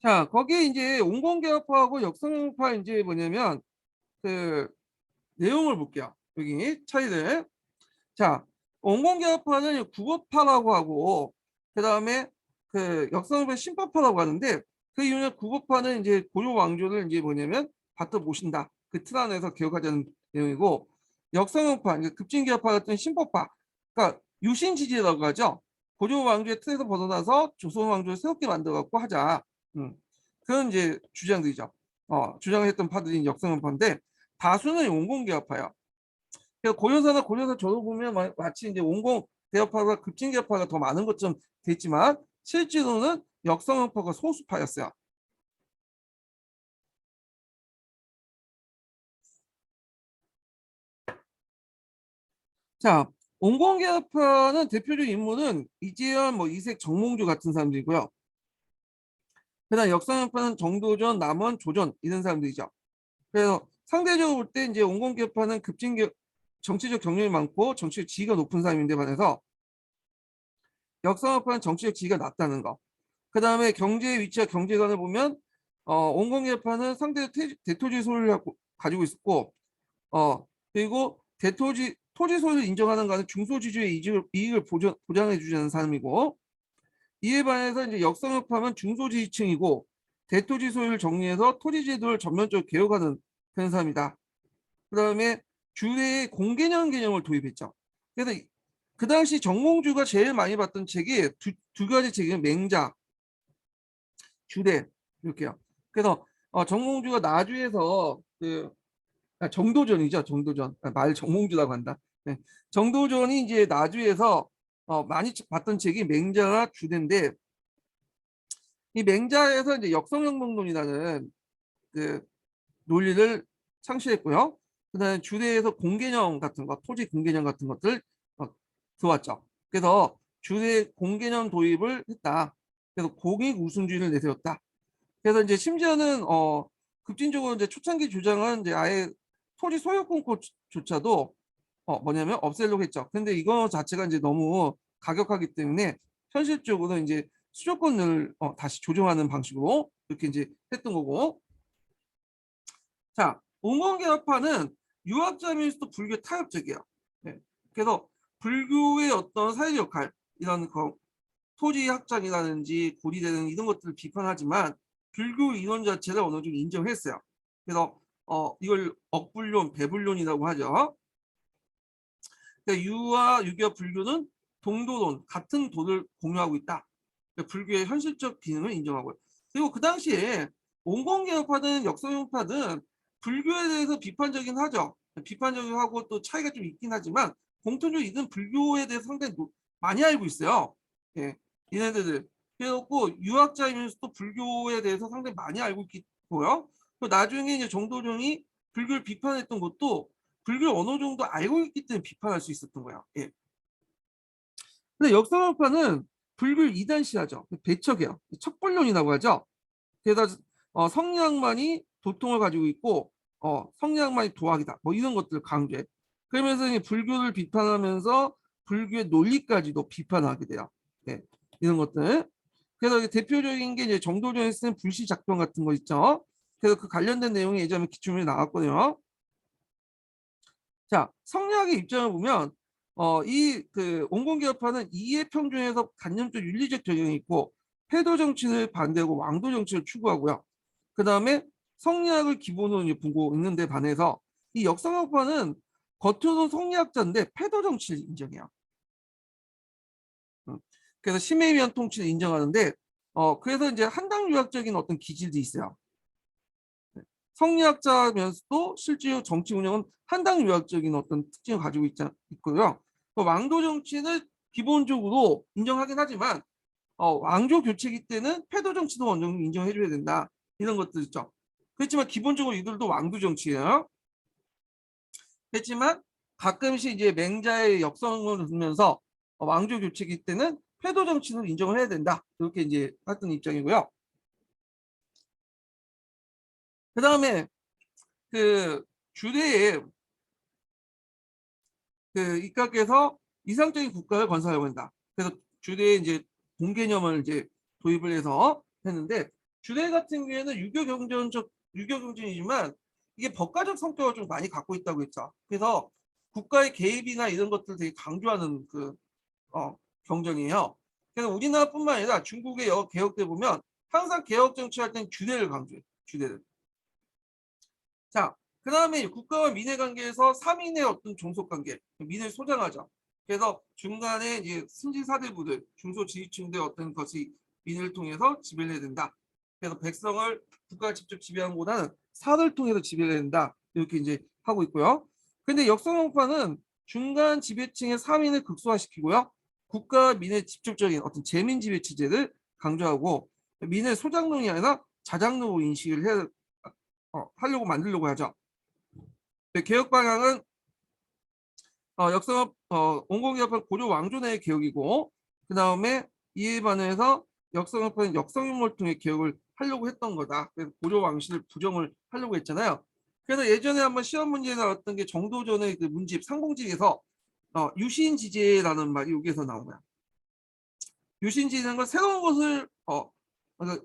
자, 거기에 이제 온건개혁파하고 역성파 이제 뭐냐면 그 내용을 볼게요. 여기 차이들. 자, 온건개혁파는 국어파라고 하고, 그 다음에 그 역성파 신파파라고 하는데, 그 이유는 국어파는 이제 고려 왕조를 이제 뭐냐면 받들어 모신다, 그 틀 안에서 개혁하자는 내용이고, 역성파, 급진개혁파 같은 신파파, 그러니까 유신 지지라고 하죠. 고려 왕조의 틀에서 벗어나서 조선 왕조를 새롭게 만들어 갖고 하자. 음. 그런 이제 주장들이죠. 주장을 했던 파들이 역성파인데, 다수는 온건개혁파예요. 그래서 고려사나 고려사 저도 보면 마치 이제 온공 개혁파가 급진 개혁파가 더 많은 것처럼 됐지만 실제로는 역성파가 소수파였어요. 자, 온공 개혁파는 대표적 인물은 이재현, 뭐 이색, 정몽주 같은 사람들이고요. 그다음 역성파는 정도전, 남원, 조전 이런 사람들이죠. 그래서 상대적으로 볼 때 이제 온공 개혁파는 급진 개 정치적 경륜이 많고 정치적 지위가 높은 사람인데 반해서 역성파는 정치적 지위가 낮다는 거. 그 다음에 경제 위치와 경제관을 보면 온건개파는 상대적 대토지 소유를 가지고 있었고, 그리고 토지 소유를 인정하는 것은 중소지주의 이익을 보장해 주자는 사람이고, 이에 반해서 이제 역성협파는 중소지층이고 대토지 소유를 정리해서 토지 제도를 전면적으로 개혁하는 그런 사람이다. 그 다음에 주례의 공개념 개념을 도입했죠. 그래서 그 당시 정몽주가 제일 많이 봤던 책이 두 가지 책이에요. 맹자, 주례, 이렇게요. 그래서 정몽주가 나주에서 정도전이죠. 정도전. 말 정몽주라고 한다. 네. 정도전이 이제 나주에서 많이 봤던 책이 맹자나 주례인데, 이 맹자에서 이제 역성혁명론이라는 그 논리를 창시했고요. 그다음에 주례에서 공개념 같은 것, 토지 공개념 같은 것들 들어왔죠. 그래서 주례 공개념 도입을 했다. 그래서 공익 우선주의를 내세웠다. 그래서 이제 심지어는 급진적으로 이제 초창기 주장은 이제 아예 토지 소유권조차도 뭐냐면 없애려고 했죠. 근데 이거 자체가 이제 너무 가격하기 때문에 현실적으로 이제 수조권을 다시 조정하는 방식으로 이렇게 이제 했던 거고. 자, 옹건개혁파는 유학자면서도 불교 타협적이에요. 네. 그래서 불교의 어떤 사회적 역할, 이런 토지 확장이라든지 고리되는 이런 것들을 비판하지만 불교 이론 자체를 어느 정도 인정했어요. 그래서 이걸 억불론, 배불론이라고 하죠. 그러니까 유와 유교 불교는 동도론, 같은 도를 공유하고 있다. 그러니까 불교의 현실적 기능을 인정하고요. 그리고 그 당시에 온건개혁파든 역성용파든 불교에 대해서 비판적인 하죠. 비판적이고 하고 또 차이가 좀 있긴 하지만 공통적으로 이든 불교에 대해서 상당히 많이 알고 있어요. 예, 얘네들. 그래갖고 유학자이면서 또 불교에 대해서 상당히 많이 알고 있고요. 그 나중에 이제 정도전이 불교를 비판했던 것도 불교를 어느 정도 알고 있기 때문에 비판할 수 있었던 거야. 예. 근데 역사학파는 불교를 이단시하죠. 배척해요. 척불론이라고 하죠. 그래서 성리학만이 도통을 가지고 있고 성리학만이 도학이다. 뭐 이런 것들을 강조해. 그러면서 이제 불교를 비판하면서 불교의 논리까지도 비판하게 돼요. 네, 이런 것들. 그래서 대표적인 게 이제 정도전에 쓴 불시작변 같은 거 있죠. 그래서 그 관련된 내용이 예전에 기출문제 나왔거든요. 자, 성리학의 입장을 보면 이 그 온건개혁파는 이해평준에서 간념적 윤리적 적용이 있고 패도 정치를 반대하고 왕도 정치를 추구하고요. 그 다음에 성리학을 기본으로 이제 보고 있는데 반해서 이 역성학파는 겉으로는 성리학자인데 패도 정치를 인정해요. 그래서 심에 의한 통치를 인정하는데 그래서 이제 한당 유학적인 어떤 기질도 있어요. 성리학자면서도 실제로 정치 운영은 한당 유학적인 어떤 특징을 가지고 있고요. 왕도 정치는 기본적으로 인정하긴 하지만 왕조 교체기 때는 패도 정치도 어느 정도 인정해줘야 된다. 이런 것들 있죠. 그렇지만 기본적으로 이들도 왕도 정치예요. 그렇지만 가끔씩 이제 맹자의 역성을 두면서 왕조 교체기 때는 패도 정치는 인정을 해야 된다. 이렇게 이제 했던 입장이고요. 그 다음에 그 주례에 그 입각해서 이상적인 국가를 건설하려고 한다. 그래서 주례에 이제 공개념을 이제 도입을 해서 했는데 주례 같은 경우에는 유교 경전이지만 이게 법가적 성격을 좀 많이 갖고 있다고 했죠. 그래서 국가의 개입이나 이런 것들을 되게 강조하는 그 경전이에요. 그래서 우리나라뿐만 아니라 중국의 여러 개혁대 보면 항상 개혁 정치할 때는 주례를 강조해. 주례를. 자, 그 다음에 국가와 민의 관계에서 3인의 어떤 종속 관계, 민을 소장하죠. 그래서 중간에 이제 승진 사대부들, 중소 지휘층들 어떤 것이 민을 통해서 지배를 해야 된다. 그래서 백성을 국가가 직접 지배하는 것보다는 사를 통해서 지배를 해야 된다. 이렇게 이제 하고 있고요. 근데 역성형파는 중간 지배층의 3인을 극소화시키고요. 국가와 민의 직접적인 어떤 재민 지배 체제를 강조하고 민의 소장론이 아니라 자장론으로 인식을 해야 하려고 만들려고 하죠. 개혁 방향은 역사업 온공개혁은 고려 왕조내의 개혁이고 그 다음에 이에 반해서 역사업은 역성인을 통해 개혁을 하려고 했던 거다. 그래서 고려 왕실을 부정을 하려고 했잖아요. 그래서 예전에 한번 시험 문제에 나왔던 게 정도전의 그 문집 상공집에서 유신지제라는 말이 여기에서 나오고요. 유신지제는 건 새로운 것을 그러니까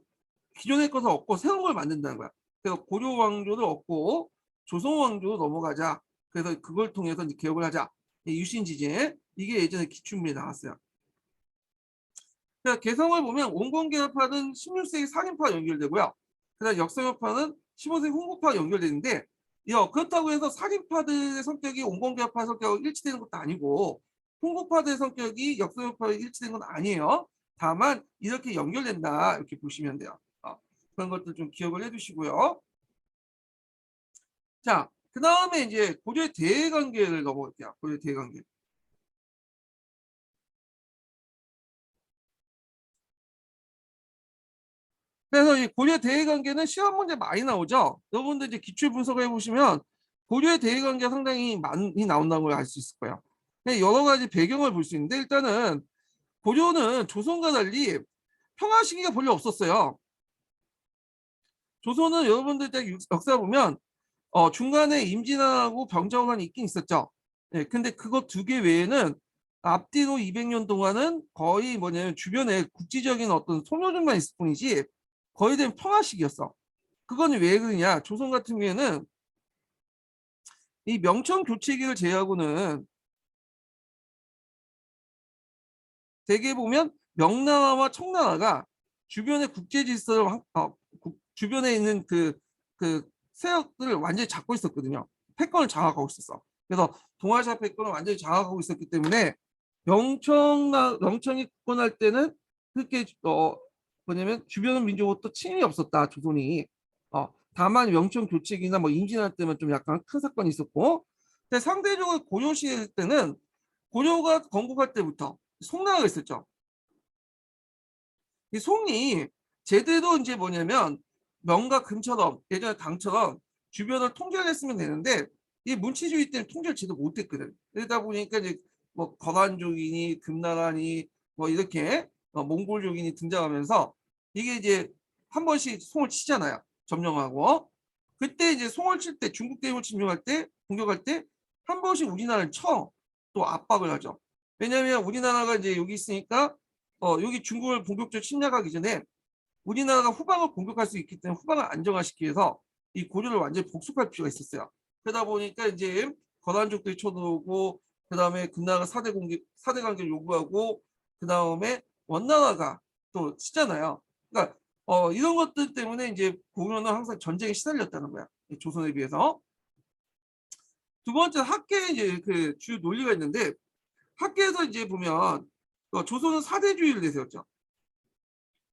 기존의 것을 얻고 새로운 걸 만든다는 거야. 그래서 고려 왕조를 얻고 조선 왕조로 넘어가자. 그래서 그걸 통해서 이제 개혁을 하자. 유신지제 이게 예전에 기출문에 나왔어요. 그래서 개성을 보면 온건개혁파는 16세기 상인파 연결되고요. 그다음 역성혁파는 15세기 홍보파 연결되는데 그렇다고 해서 상인파들의 성격이 온건개혁파 성격하고 일치되는 것도 아니고 홍보파들의 성격이 역성혁파와 일치되는 건 아니에요. 다만 이렇게 연결된다 이렇게 보시면 돼요. 그런 것들 좀 기억을 해두시고요. 자, 그 다음에 이제 고려의 대외관계를 넘어갈게요. 고려의 대외관계. 그래서 이 고려 대외관계는 시험 문제 많이 나오죠. 여러분들 이제 기출 분석을 해보시면 고려의 대외관계가 상당히 많이 나온다는 걸 알 수 있을 거예요. 여러 가지 배경을 볼 수 있는데 일단은 고려는 조선과 달리 평화 시기가 별로 없었어요. 조선은 여러분들 역사 보면 중간에 임진왜란하고 병자호란이 있긴 있었죠. 예, 근데 그거 두 개 외에는 앞뒤로 200년 동안은 거의 뭐냐면 주변에 국지적인 어떤 소요전만 있을 뿐이지 거의 된 평화식이었어. 그거는 왜 그러냐? 조선 같은 경우에는 이 명청 교체기를 제외하고는 대개 보면 명나라와 청나라가 주변의 국제 질서를 주변에 있는 그 세력들을 완전히 잡고 있었거든요. 패권을 장악하고 있었어. 그래서 동아시아 패권을 완전히 장악하고 있었기 때문에 명청이 국권할 때는 그렇게 뭐냐면 주변 민족으로부터 침입이 없었다 조선이. 다만 명청 교체기나 뭐 임진할 때만 좀 약간 큰 사건이 있었고, 근데 상대적으로 고려 시대 때는 고려가 건국할 때부터 송나라가 있었죠. 이 송이 제대로 이제 뭐냐면 명과 금처럼 예전에 당처럼 주변을 통제를 했으면 되는데 이 문치주의 때문에 통제를 제대로 못했거든. 그러다 보니까 이제 뭐 거란족이니 금나라니 뭐 이렇게 몽골족인이 등장하면서 이게 이제 한 번씩 송을 치잖아요. 점령하고 그때 이제 송을 칠 때 중국 대군을 침공할 때 공격할 때 한 번씩 우리나라를 쳐 또 압박을 하죠. 왜냐하면 우리나라가 이제 여기 있으니까 여기 중국을 본격적으로 침략하기 전에 우리나라가 후방을 공격할 수 있기 때문에 후방을 안정화시키기 위해서 이 고려를 완전히 복속할 필요가 있었어요. 그러다 보니까 이제 거란족들이 쳐들어오고 그다음에 금나라가 사대 관계를 요구하고 그다음에 원나라가 또 치잖아요. 그러니까 이런 것들 때문에 이제 고려는 항상 전쟁에 시달렸다는 거야. 조선에 비해서. 두 번째 학계에 이제 그 주요 논리가 있는데 학계에서 이제 보면 조선은 사대주의를 내세웠죠.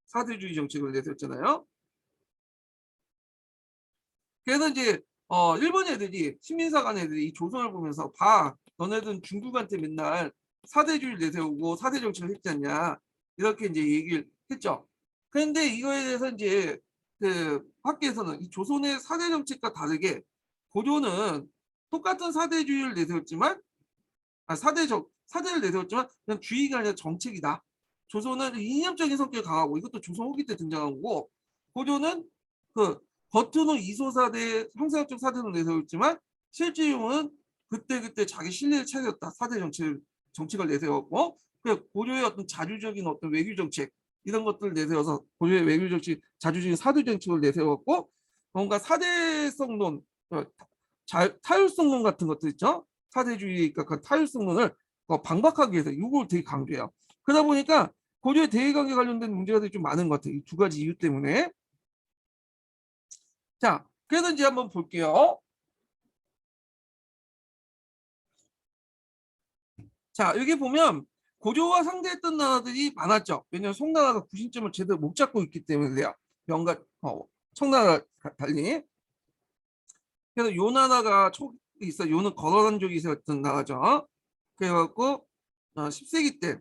사대주의 정책을 내세웠잖아요. 그래서 이제 일본 애들이 식민사관 애들이 이 조선을 보면서 봐 너네들은 중국한테 맨날 사대주의를 내세우고 사대 정책을 했지 않냐 이렇게 이제 얘기를 했죠. 그런데 이거에 대해서 이제 그 학계에서는 이 조선의 사대 정책과 다르게 고려는 똑같은 사대주의를 내세웠지만 사대를 내세웠지만 그냥 주의가 아니라 정책이다. 조선은 이념적인 성격이 강하고 이것도 조선 후기 때 등장한 거고 고려는 그 겉으로는 이소사대 형사학적 사대로 내세웠지만 실질용은 그때그때 자기 실리를 차렸다. 사대 정책을 내세웠고 고려의 어떤 자주적인 어떤 외교 정책 이런 것들을 내세워서 고려의 외교 정책 자주적인 사대 정책을 내세웠고 뭔가 사대성론 타율성론 같은 것들 있죠. 사대주의가 그 타율성론을 방박하기 위해서 이걸 되게 강조해요. 그러다 보니까 고려의 대외관계 관련된 문제가 좀 많은 것 같아요. 이 두 가지 이유 때문에. 자, 그래서 이제 한번 볼게요. 자, 여기 보면 고려와 상대했던 나라들이 많았죠. 왜냐하면 송나라가 구심점을 제대로 못 잡고 있기 때문에 그래요. 명과 청나라 달리. 그래서 요 나라가 촉이 있어. 요는 거란족이 있었던 나라죠. 그래갖고 10세기 때,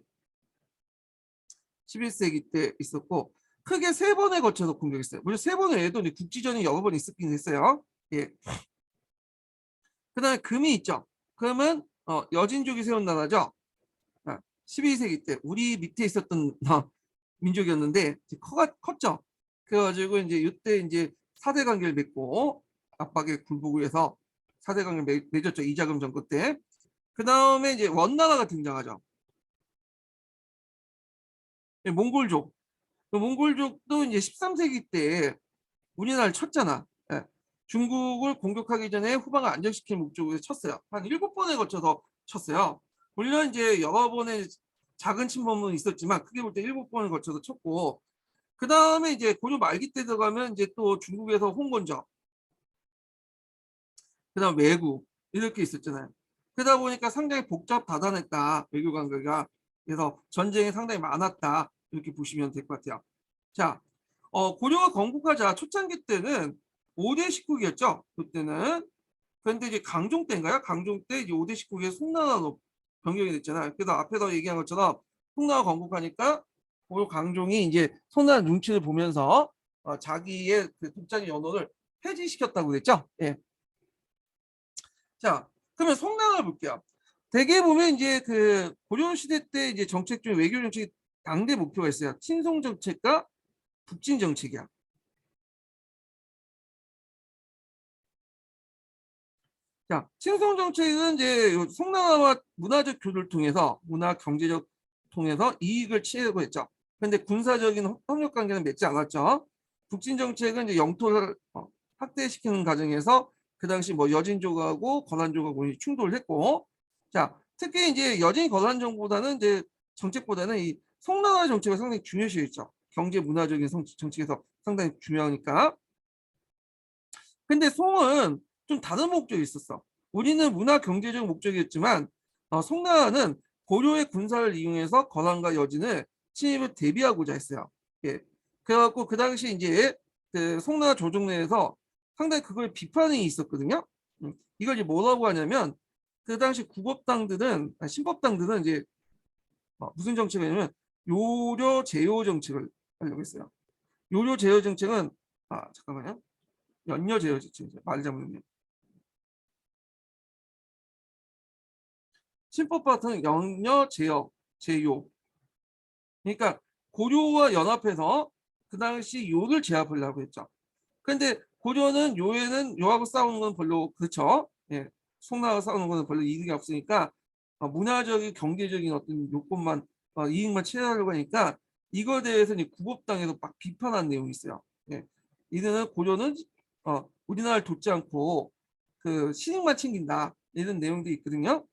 11세기 때 있었고 크게 세 번에 거쳐서 공격했어요. 물론 세 번을 해도 국지전이 여러 번 있었긴 했어요. 예. 그다음에 금이 있죠. 금은 여진족이 세운 나라죠. 12세기 때 우리 밑에 있었던 민족이었는데 컸죠. 그래가지고 이제 이때 이제 사대 관계를 맺고 압박에 굴복을 해서 사대 관계를 맺었죠. 이자금 정권 때. 그 다음에 이제 원나라가 등장하죠. 몽골족. 몽골족도 이제 13세기 때 우리나라를 쳤잖아. 예. 중국을 공격하기 전에 후방을 안정시킬 목적으로 쳤어요. 한 7번에 거쳐서 쳤어요. 물론 이제 여러 번의 작은 침범은 있었지만 크게 볼 때 7번에 거쳐서 쳤고 그 다음에 이제 고려 말기 때 들어가면 이제 또 중국에서 홍건적 그 다음 외국 이렇게 있었잖아요. 그러다 보니까 상당히 복잡 다단했다. 외교 관계가. 그래서 전쟁이 상당히 많았다. 이렇게 보시면 될 것 같아요. 자, 고려가 건국하자 초창기 때는 5대 19국이었죠. 그때는. 그런데 이제 강종 때인가요? 강종 때 이제 5대 19국에 송나라로 변경이 됐잖아요. 그래서 앞에서 얘기한 것처럼 송나라 건국하니까 고려 강종이 이제 송나라 눈치를 보면서 자기의 그 독자적 연호를 폐지시켰다고 그랬죠. 예. 자, 그러면 송나라를 볼게요. 대개 보면 이제 그 고려 시대 때 이제 정책 중 외교 정책이 당대 목표가 있어요. 친송 정책과 북진 정책이야. 자, 친송 정책은 이제 송나라와 문화적 교류를 통해서 문화 경제적 통해서 이익을 취하려고 했죠. 그런데 군사적인 협력 관계는 맺지 않았죠. 북진 정책은 이제 영토를 확대시키는 과정에서 그 당시 뭐 여진족하고 거란족하고 충돌을 했고, 자, 특히 이제 여진 거란족보다는 이제 정책보다는 이 송나라 정책을 상당히 중요시했죠. 경제 문화적인 정책에서 상당히 중요하니까. 근데 송은 좀 다른 목적이 있었어. 우리는 문화 경제적 목적이었지만 송나라는 고려의 군사를 이용해서 거란과 여진을 침입을 대비하고자 했어요. 예. 그래갖고 그 당시 이제 그 송나라 조정 내에서 상당히 그걸 비판이 있었거든요. 이걸 이제 뭐라고 하냐면 그 당시 국업당들은 신법당들은 이제 무슨 정책을 하냐면 요료 제요 정책을 하려고 했어요. 요료 제어 정책은 잠깐만요. 연녀 제요 말을 잘못했네요. 신법 같은 연녀 제요 제요. 그러니까 고려와 연합해서 그 당시 요를 제압하려고 했죠. 근데 고려는 요에는 요하고 싸우는 건 별로 그렇죠. 예. 송나라가 싸우는 거는 별로 이득이 없으니까 문화적인 경제적인 어떤 요건만 이익만 취하려고 하니까 이거에 대해서 이제 구법당에서 막 비판한 내용이 있어요. 예. 이들은 고려는 우리나라를 돕지 않고 그 신익만 챙긴다 이런 내용도 있거든요.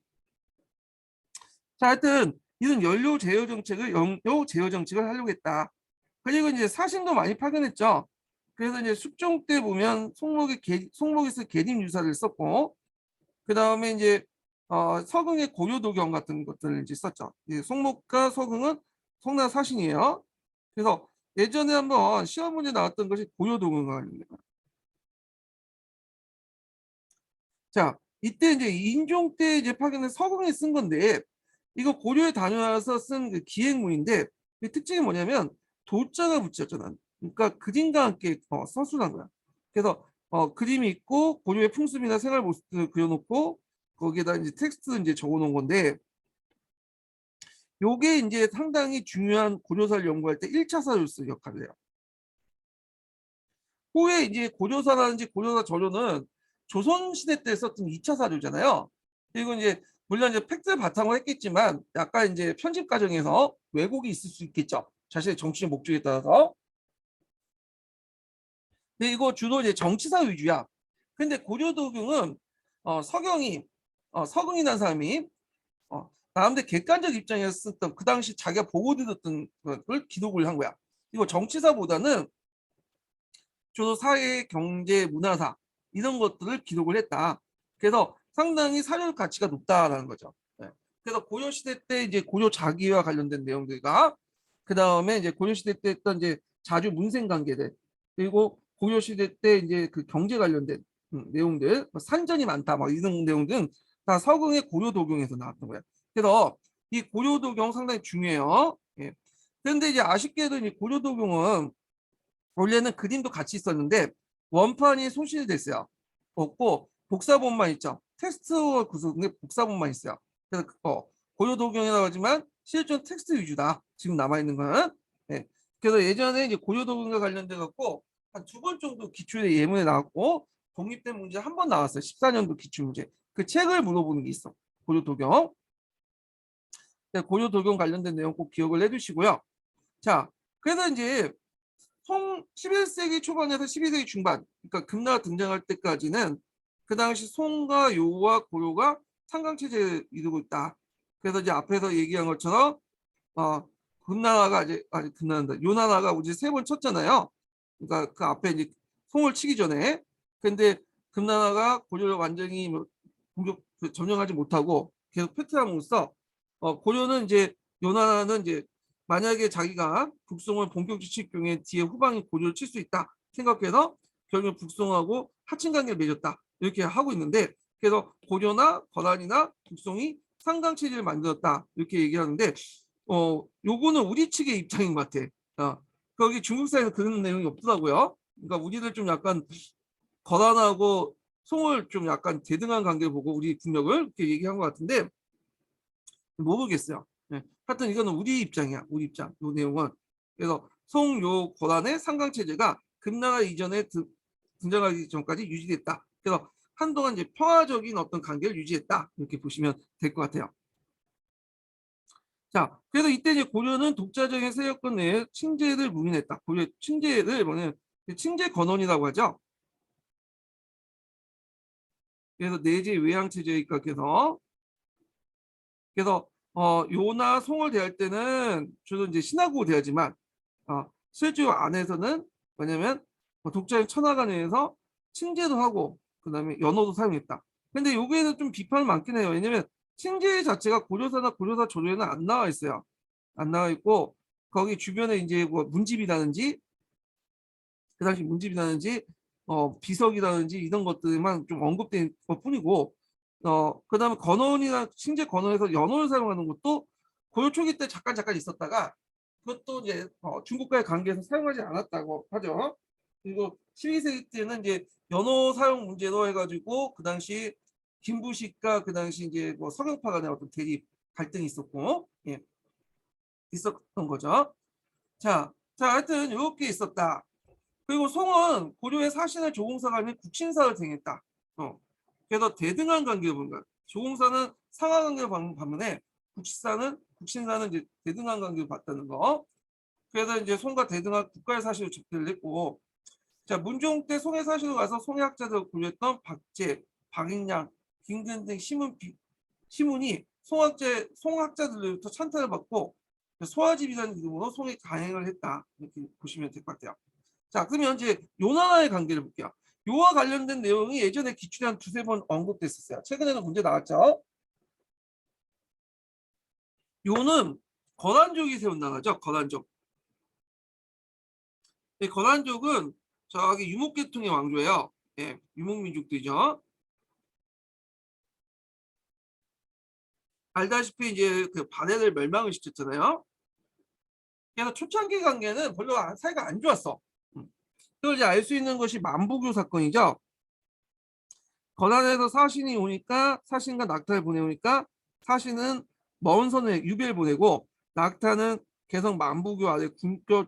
자, 하여튼 이런 연료 제어 정책을 연료 제어 정책을 하려고 했다. 그리고 이제 사신도 많이 파견했죠. 그래서 이제 숙종 때 보면 송목에서 계림 유사를 썼고, 그 다음에 이제 서궁의 고려도경 같은 것들을 이제 썼죠. 이제 송목과 서궁은 송나라 사신이에요. 그래서 예전에 한번 시험 문제 나왔던 것이 고려도경입니다. 자, 이때 이제 인종 때 이제 파견은 서궁에 쓴 건데, 이거 고려에 다녀와서 쓴 그 기행문인데, 그 특징이 뭐냐면 도자가 붙였잖아. 그러니까 그림과 함께 서술한 거야. 그래서 그림이 있고 고려의 풍습이나 생활 모습을 그려놓고 거기에다 이제 텍스트 이제 적어놓은 건데, 요게 이제 상당히 중요한 고려사를 연구할 때 1차 사료로서 역할을 해요. 후에 이제 고려사라든지 고려사 저료는 조선시대 때 썼던 2차 사료잖아요. 그리고 이제 물론 이제 팩트를 바탕으로 했겠지만 약간 이제 편집 과정에서 왜곡이 있을 수 있겠죠. 자신의 정치적 목적에 따라서. 근데 이거 주로 이제 정치사 위주야. 근데 고려도경은 서경이 서경이라는 사람이 나름대로 객관적 입장에서 썼던 그 당시 자기가 보고 들었던 걸 기록을 한 거야. 이거 정치사보다는 주로 사회, 경제, 문화사 이런 것들을 기록을 했다. 그래서 상당히 사료 가치가 높다라는 거죠. 네. 그래서 고려 시대 때 이제 고려 자기와 관련된 내용들과 그 다음에 이제 고려 시대 때 했던 이제 자주 문생 관계들 그리고 고려 시대 때 이제 그 경제 관련된 내용들 산전이 많다 막 이런 내용들은 다 서경의 고려도경에서 나왔던 거야. 그래서 이 고려도경 상당히 중요해요. 예. 그런데 이제 아쉽게도 이제 고려도경은 원래는 그림도 같이 있었는데 원판이 손실이 됐어요. 없고 복사본만 있죠. 텍스트 구성의 복사본만 있어요. 그래서 고려도경이라고 하지만 실전 텍스트 위주다. 지금 남아있는 거는. 네. 그래서 예전에 이제 고려도경과 관련돼 갖고 한 2번 정도 기출의 예문에 나왔고 독립된 문제 한 번 나왔어요. 14년도 기출문제. 그 책을 물어보는 게 있어. 고려도경. 고려도경 관련된 내용 꼭 기억을 해두시고요. 자, 그래서 이제 송 11세기 초반에서 12세기 중반, 그러니까 금나라 등장할 때까지는 그 당시 송과 요와 고려가 상강체제를 이루고 있다. 그래서 이제 앞에서 얘기한 것처럼 금나라가 이제 금나라다 요나라가 이제 3번 쳤잖아요. 그러니까 그 앞에 이제 송을 치기 전에 근데 금나라가 고려를 완전히 공격 점령하지 못하고 계속 패퇴함으로써 고려는 이제 요나라는 이제 만약에 자기가 북송을 본격적으로 칠 경우에 뒤에 후방이 고려를 칠 수 있다 생각해서 결국 북송하고 하친 관계를 맺었다 이렇게 하고 있는데 그래서 고려나 거란이나 북송이 상강 체제를 만들었다 이렇게 얘기하는데 요거는 우리 측의 입장인 것 같아. 거기 중국사에서 그런 내용이 없더라고요. 그러니까 우리들 좀 약간 거란하고 송을 좀 약간 대등한 관계를 보고 우리 국력을 이렇게 얘기한 것 같은데 모르겠어요. 네. 하여튼 이거는 우리 입장이야. 우리 입장. 이 내용은. 그래서 송요 고란의 상강 체제가 금나라 이전에 등장하기 전까지 유지됐다. 그래서 한동안 이제 평화적인 어떤 관계를 유지했다. 이렇게 보시면 될 것 같아요. 자, 그래서 이때 이제 고려는 독자적인 세력권 내에 칭제를 묵인했다. 고려 칭제를 뭐냐면 칭제 건원이라고 하죠. 그래서 내재 외양 체제에 입각해서 그래서 요나 송을 대할 때는 주로 이제 신하고 대하지만 실제로 안에서는 뭐냐면 독자인 천하관에서 칭제도 하고 그다음에 연호도 사용했다. 근데 여기에는 좀 비판이 많긴 해요. 왜냐면 칭제 자체가 고려사나 고려사 조례에는 안 나와 있어요. 안 나와 있고 거기 주변에 이제 뭐 문집이라든지 그 당시 문집이라든지 비석이라든지 이런 것들만 좀 언급된 것 뿐이고 그다음에 건원이나 칭제 건원에서 연호를 사용하는 것도 고려 초기 때 잠깐 있었다가 그것도 이제 중국과의 관계에서 사용하지 않았다고 하죠. 그리고 12세기 때는 이제 연호 사용 문제로 해가지고 그 당시 김부식과 그 당시 이제 뭐 서경파 간의 어떤 대립 갈등이 있었고, 예, 있었던 거죠. 자, 하여튼 이렇게 있었다. 그리고 송은 고려의 사신을 조공사가 아닌 국신사를 대행했다. 그래서 대등한 관계를 본 거야. 조공사는 상하 관계를 반면에 국신사는 이제 대등한 관계를 봤다는 거. 그래서 이제 송과 대등한 국가의 사실을 접대를 했고, 자, 문종 때 송의 사실로 가서 송의 학자들을 고려했던 박제, 박익량, 김근 등 시문이 송학자들로부터 찬탄을 받고 소화집이라는 이름으로 송에 간행을 했다. 이렇게 보시면 될 것 같아요. 자, 그러면 이제 요나와의 관계를 볼게요. 요와 관련된 내용이 예전에 기출에 한 두세 번 언급됐었어요. 최근에는 문제 나왔죠. 요는 거란족이 세운 나라죠. 거란족. 이 거란족은 저기 유목계통의 왕조예요. 예, 유목민족들이죠. 알다시피 이제 그 바레를 멸망을 시켰잖아요. 그래서 초창기 관계는 별로 사이가 안 좋았어. 그걸 이제 알 수 있는 것이 만부교 사건이죠. 거란에서 사신이 오니까 사신과 낙타를 보내오니까 사신은 먼 선에 유배를 보내고 낙타는 개성 만부교 아래 굶겨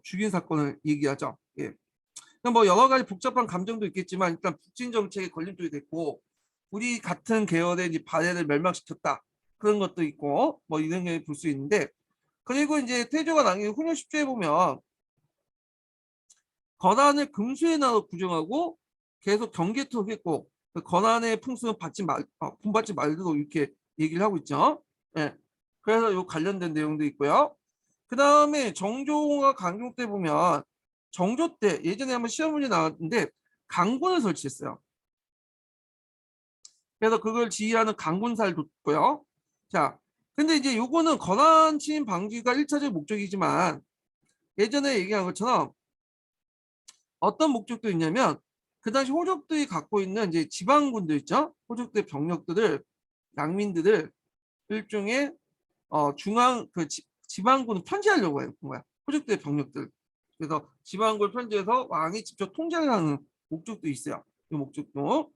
죽인 사건을 얘기하죠. 예. 뭐 여러 가지 복잡한 감정도 있겠지만 일단 북진 정책에 걸림돌이 됐고 우리 같은 계열의 이제 바레를 멸망시켰다 그런 것도 있고 뭐 이런 게 볼 수 있는데 그리고 이제 태조가 남긴 훈요 10조에 보면 거란을 금수의 나라로 규정하고 계속 경계토록 했고 권한의 풍수는 본받지 말도록 이렇게 얘기를 하고 있죠. 예. 그래서 요 관련된 내용도 있고요. 그 다음에 정조와 강종 때 보면 정조 때 예전에 한번 시험 문제 나왔는데 강군을 설치했어요. 그래서 그걸 지휘하는 강군사를 뒀고요. 자, 근데 이제 요거는 권한 침입 방지가 1차적 목적이지만 예전에 얘기한 것처럼 어떤 목적도 있냐면 그 당시 호족들이 갖고 있는 이제 지방군들 있죠. 호족들 병력들을 양민들을 일종의 중앙 그 지방군을 편제하려고 해요. 거야. 호족들의 병력들. 그래서 지방군을 편제해서 왕이 직접 통제를 하는 목적도 있어요. 이 목적도.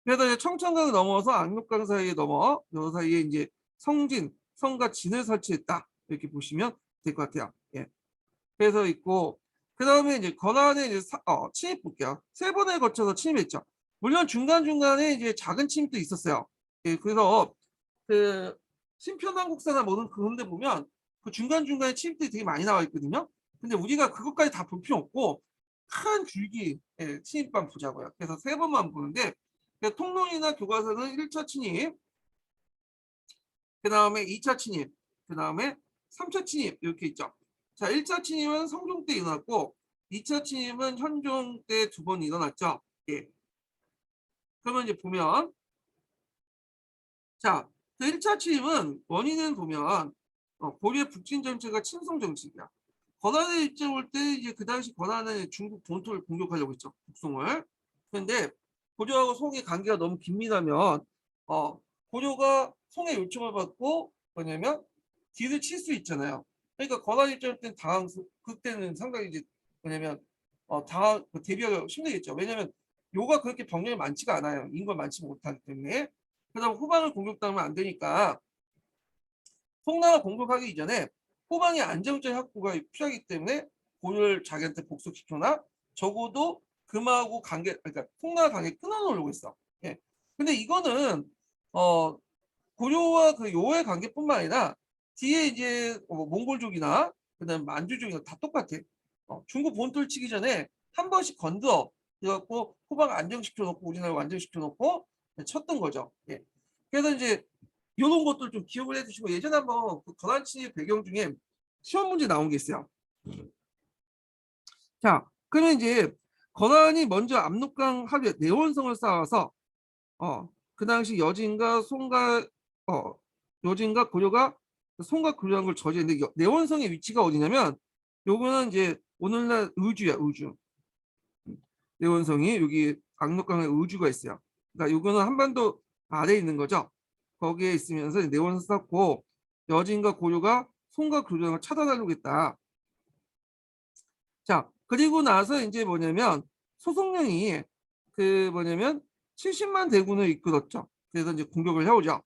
그래서 이제 청천강을 넘어서 압록강 사이에 넘어 요 사이에 이제 성과 진을 설치했다. 이렇게 보시면 될 것 같아요. 예. 그래서 있고 그 다음에 이제 권한에 이제 침입 볼게요. 세 번에 거쳐서 침입했죠. 물론 중간중간에 이제 작은 침입도 있었어요. 예, 그래서 그 신편한국사나 뭐든 그런 데 보면 그 중간중간에 침입들이 되게 많이 나와 있거든요. 근데 우리가 그것까지 다 볼 필요 없고 큰 줄기 침입만 보자고요. 그래서 세 번만 보는데 통론이나 교과서는 1차 침입, 그 다음에 2차 침입, 그 다음에 3차 침입 이렇게 있죠. 자, 1차 침입은 성종 때 일어났고 2차 침입은 현종 때 두 번 일어났죠. 예. 그러면 이제 보면 자, 그 1차 침입은 원인은 보면 고려 북진 정책과 친송 정책이야. 권한의 입장 올 때 이제 그 당시 권한은 중국 본토를 공격하려고 했죠. 북송을. 그런데 고려하고 송의 관계가 너무 긴밀하면 고려가 송의 요청을 받고 뭐냐면 뒤를 칠 수 있잖아요. 그러니까 권한 입장 때는 그때는 상당히 이제 뭐냐면 대비하기 힘들겠죠. 왜냐면 요가 그렇게 병력이 많지가 않아요. 인구가 많지 못하기 때문에. 그다음 후방을 공격당하면 안 되니까 송나라 공격하기 이전에 후방의 안정적 확보가 필요하기 때문에 고려를 자기한테 복속시켜나 적어도 금하고 그러니까 송나라 관계 끊어놓으려고 했어. 예. 근데 이거는 고려와 그 요의 관계뿐만 아니라 뒤에 이제 몽골족이나 그다음 만주족이나 다 똑같아. 중국 본토를 치기 전에 한 번씩 건드려 그래갖고 후방 안정시켜 놓고 우리나라 안정시켜 놓고 쳤던 거죠. 예. 그래서 이제 이런 것들 좀 기억을 해두시고 예전에 한번 그 거란치의 배경 중에 시험 문제 나온 게 있어요. 자, 그러면 이제 거란이 먼저 압록강 하류에 내원성을 쌓아서 그 당시 여진과 고려가 송과 고려한 걸 저지했는데 내원성의 위치가 어디냐면 요거는 이제 오늘날 의주야, 의주. 내원성이 여기 압록강에 의주가 있어요. 그러니까 요거는 한반도 아래에 있는 거죠. 거기에 있으면서 내원을 쌓고 여진과 고려가 송과 교류를 차단하려고 했다. 자, 그리고 나서 이제 뭐냐면 소송령이 그 뭐냐면 70만 대군을 이끌었죠. 그래서 이제 공격을 해오죠.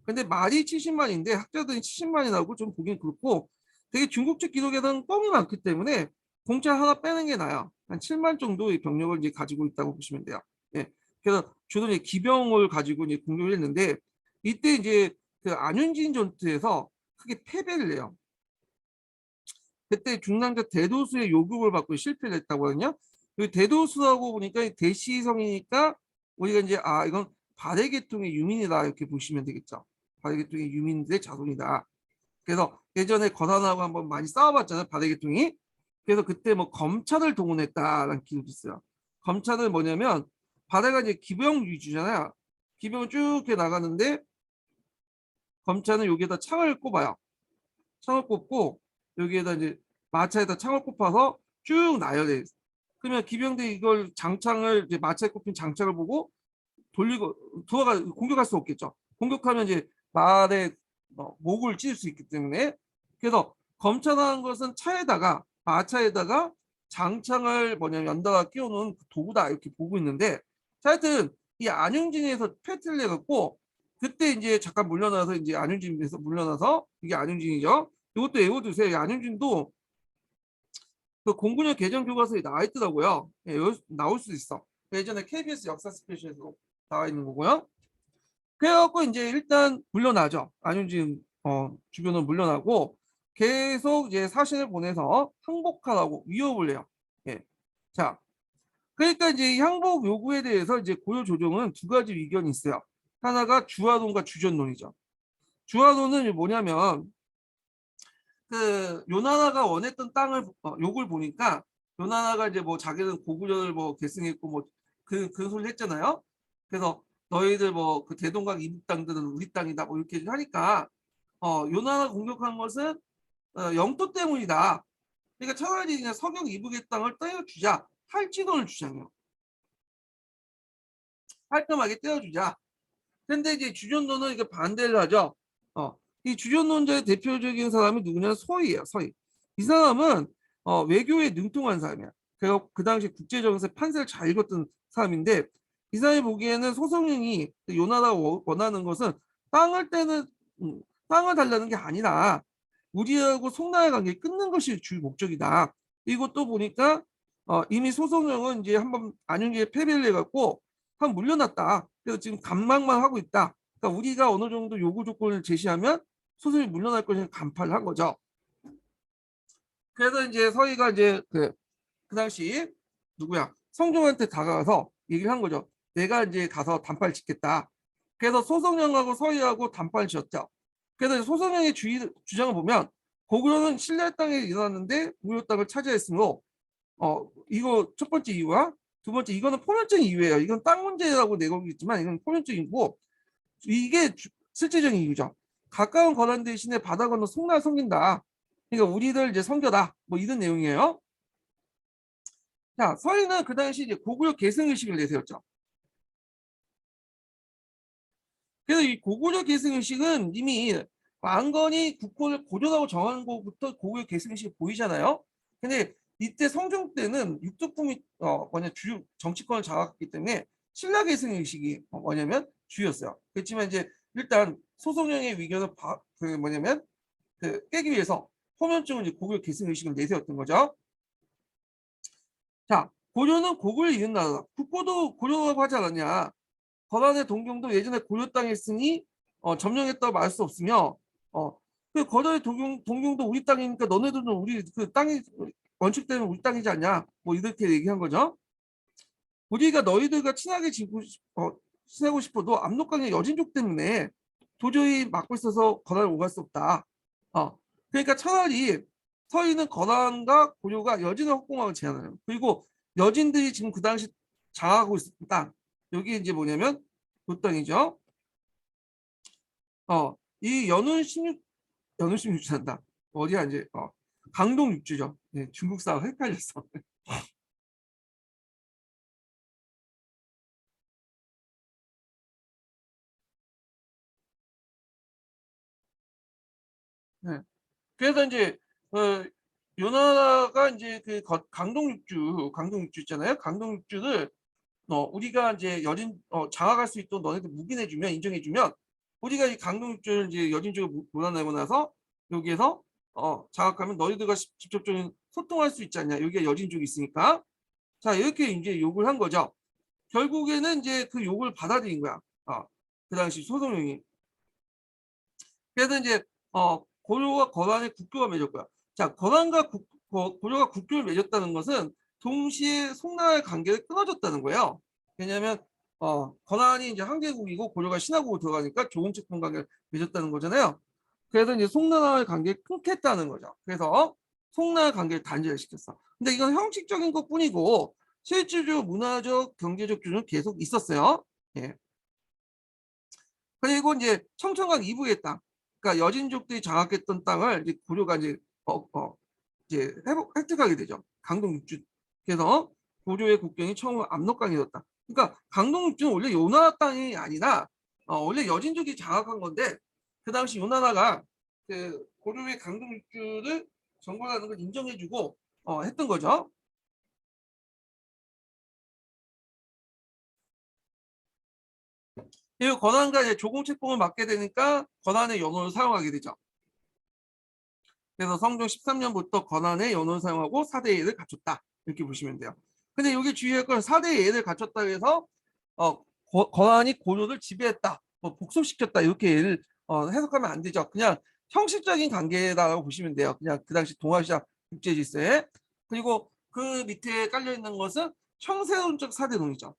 근데 말이 70만인데 학자들이 70만이라고 좀 보긴 그렇고 되게 중국적 기록에서는 뻥이 많기 때문에 공짜 하나 빼는 게 나아요. 한 7만 정도의 병력을 이제 가지고 있다고 보시면 돼요. 예. 그래서 주로 이제 기병을 가지고 이제 공격을 했는데 이때 이제 그 안윤진 전투에서 크게 패배를 해요. 그때 중남자 대도수의 요격을 받고 실패를 했다고 하거든요. 그 대도수라고 보니까 대시성이니까 우리가 이제 아 이건 바레계통의 유민이다 이렇게 보시면 되겠죠. 바레계통의 유민들의 자손이다. 그래서 예전에 거산하고 한번 많이 싸워봤잖아요. 바레계통이. 그래서 그때 뭐 검찰을 동원했다라는 기록이 있어요. 검찰은 뭐냐면 바레가 이제 기병 위주잖아요. 기병을 쭉 이렇게 나가는데 검찰은 여기에다 창을 꼽아요. 창을 꼽고 여기에다 이제 마차에다 창을 꼽아서 쭉 나열해. 그러면 기병들이 이걸 장창을 이제 마차에 꼽힌 장창을 보고 돌리고 들어가 공격할 수 없겠죠. 공격하면 이제 말의 목을 찢을 수 있기 때문에 그래서 검찰하는 것은 차에다가 마차에다가 장창을 뭐냐면 연달아 끼워놓은 도구다 이렇게 보고 있는데 하여튼 이 안윤진에서 패트를 내갖고 그때 이제 잠깐 물러나서 이제 안윤진에서 물러나서 이게 안윤진이죠. 이것도 외워두세요. 안윤진도 그 공군의 개정 교과서에 나와 있더라고요. 예, 나올 수 있어. 예전에 KBS 역사 스페셜에서 나와 있는 거고요. 그래갖고 이제 일단 물러나죠. 안윤진 주변으로 물러나고 계속 이제 사신을 보내서 항복하라고 위협을 해요. 예. 자, 그러니까 이제 이 항복 요구에 대해서 이제 고려 조정은 두 가지 의견이 있어요. 하나가 주화론과 주전론이죠. 주화론은 뭐냐면 그 요나라가 원했던 땅을 욕을 보니까 요나라가 이제 뭐 자기는 고구려를 뭐 계승했고 뭐 그 소리를 했잖아요. 그래서 너희들 뭐 그 대동강 이북 땅들은 우리 땅이다 뭐 이렇게 하니까 요나라 공격한 것은 영토 때문이다. 그러니까 차라리 그냥 서경 이북의 땅을 떼어주자. 할지도를 주장해요. 깔끔하게 떼어주자. 근데 이제 주전론은 이게 반대를 하죠. 이 주전론자의 대표적인 사람이 누구냐면 서희예요. 서희. 이 사람은 외교에 능통한 사람이야. 그래서 그 당시 국제정세 판세를 잘 읽었던 사람인데 이 사람이 보기에는 소송령이 요나라가 원하는 것은 땅을 떼는 땅을 달라는 게 아니라 우리하고 송나라 관계 끊는 것이 주 목적이다. 이것도 보니까 이미 소송령은 이제 한번 안윤기에 패배를 해갖고 한 물려놨다. 그래서 지금 간망만 하고 있다. 그러니까 우리가 어느 정도 요구 조건을 제시하면 소송이 물러날 것을 간파를 한 거죠. 그래서 이제 서희가 이제 그 당시 누구야 성종한테 다가가서 얘기를 한 거죠. 내가 이제 가서 단팔 짓겠다. 그래서 소송령하고 서희하고 단팔 지었죠. 그래서 소송령의 주장을 보면 고구려는 신라 땅에 일어났는데 고구려 땅을 차지했으므로 이거 첫 번째 이유와 두 번째 이거는 포면적인 이유예요. 이건 땅 문제라고 내걸겠지만 이건 포면적이고 이게 실질적인 이유죠. 가까운 거란 대신에 바다 건너 송날 섬긴다. 그러니까 우리들 이제 섬겨다. 뭐 이런 내용이에요. 자, 서희는 그 당시 이제 고구려 계승 의식을 내세웠죠. 그래서 이 고구려 계승 의식은 이미 왕건이 국호를 고려라고 정하는 것부터 고구려 계승 의식이 보이잖아요. 근데 이때 성종 때는 육두품이 뭐냐 주 정치권을 장악했기 때문에 신라 계승 의식이 뭐냐면 주였어요. 그렇지만 이제 일단 소송령의 위견을 그 뭐냐면 그 깨기 위해서 포면적으로 이제 고구려 계승 의식을 내세웠던 거죠. 자, 고려는 고구려 이은 나라다. 국고도 고려라고 하지 않았냐? 거란의 동경도 예전에 고려 땅에 있으니 점령했다고 말할 수 없으며 그 거란의 동경도 우리 땅이니까 너네들은 우리 그 땅이 원칙 때문에 우리 땅이지 않냐? 뭐 이렇게 얘기한 거죠. 우리가 너희들과 친하게 지내고 싶어도 압록강의 여진족 때문에 도저히 막고 있어서 거란을 오갈 수 없다. 그러니까 차라리 서희는 거란과 고려가 여진을 확공하고 제안해요. 그리고 여진들이 지금 그 당시 장악하고 있었던 땅 여기 이제 뭐냐면 그 땅이죠. 이 연운 16주란다. 어디야 이제 강동 육주죠. 네, 중국사와 헷갈렸어. 네. 그래서 이제 요나라가 이제 그 강동 육주 있잖아요. 강동 육주를 우리가 이제 장악할 수 있도록 너네들 묵인해주면 인정해주면 우리가 이 강동 육주를 이제 여진족을 몰아내고 나서 여기에서 장악하면 너희들과 직접적인 소통할 수 있지 않냐. 여기가 여진족이 있으니까. 자, 이렇게 이제 욕을 한 거죠. 결국에는 이제 그 욕을 받아들인 거야. 그 당시 소송용이. 그래서 이제 고려와 건한의 국교가 맺었고요. 자, 고려가 국교를 맺었다는 것은 동시에 송나라의 관계를 끊어졌다는 거예요. 왜냐하면 건한이 이제 항제국이고 고려가 신하국으로 들어가니까 조공채권 관계를 맺었다는 거잖아요. 그래서 이제 송나라의 관계를 끊겠다는 거죠. 그래서 송나라 관계를 단절을 시켰어. 근데 이건 형식적인 것뿐이고 실질적으로 문화적, 경제적 규는 계속 있었어요. 예. 그리고 이제 청천강 이북의 땅, 그러니까 여진족들이 장악했던 땅을 이제 고려가 이제 이제 획득하게 되죠. 강동 육주. 그래서 고려의 국경이 처음 압록강이 었다. 그러니까 강동 육주는 원래 요나라 땅이 아니라 원래 여진족이 장악한 건데 그 당시 요나라가 그 고려의 강동 육주를 정벌하는 걸 인정해주고 했던 거죠. 그리고 권한과 이제 조공책봉을 맡게 되니까 권한의 연호를 사용하게 되죠. 그래서 성종 13년부터 권한의 연호를 사용하고 4대 예를 갖췄다. 이렇게 보시면 돼요. 근데 여기 주의할 건 4대 예를 갖췄다 해서 권한이 고려를 지배했다. 복속시켰다. 이렇게 예를 해석하면 안 되죠. 그냥 형식적인 관계다라고 보시면 돼요. 그냥 그 당시 동아시아 국제질서에. 그리고 그 밑에 깔려있는 것은 형세론적 4대론이죠.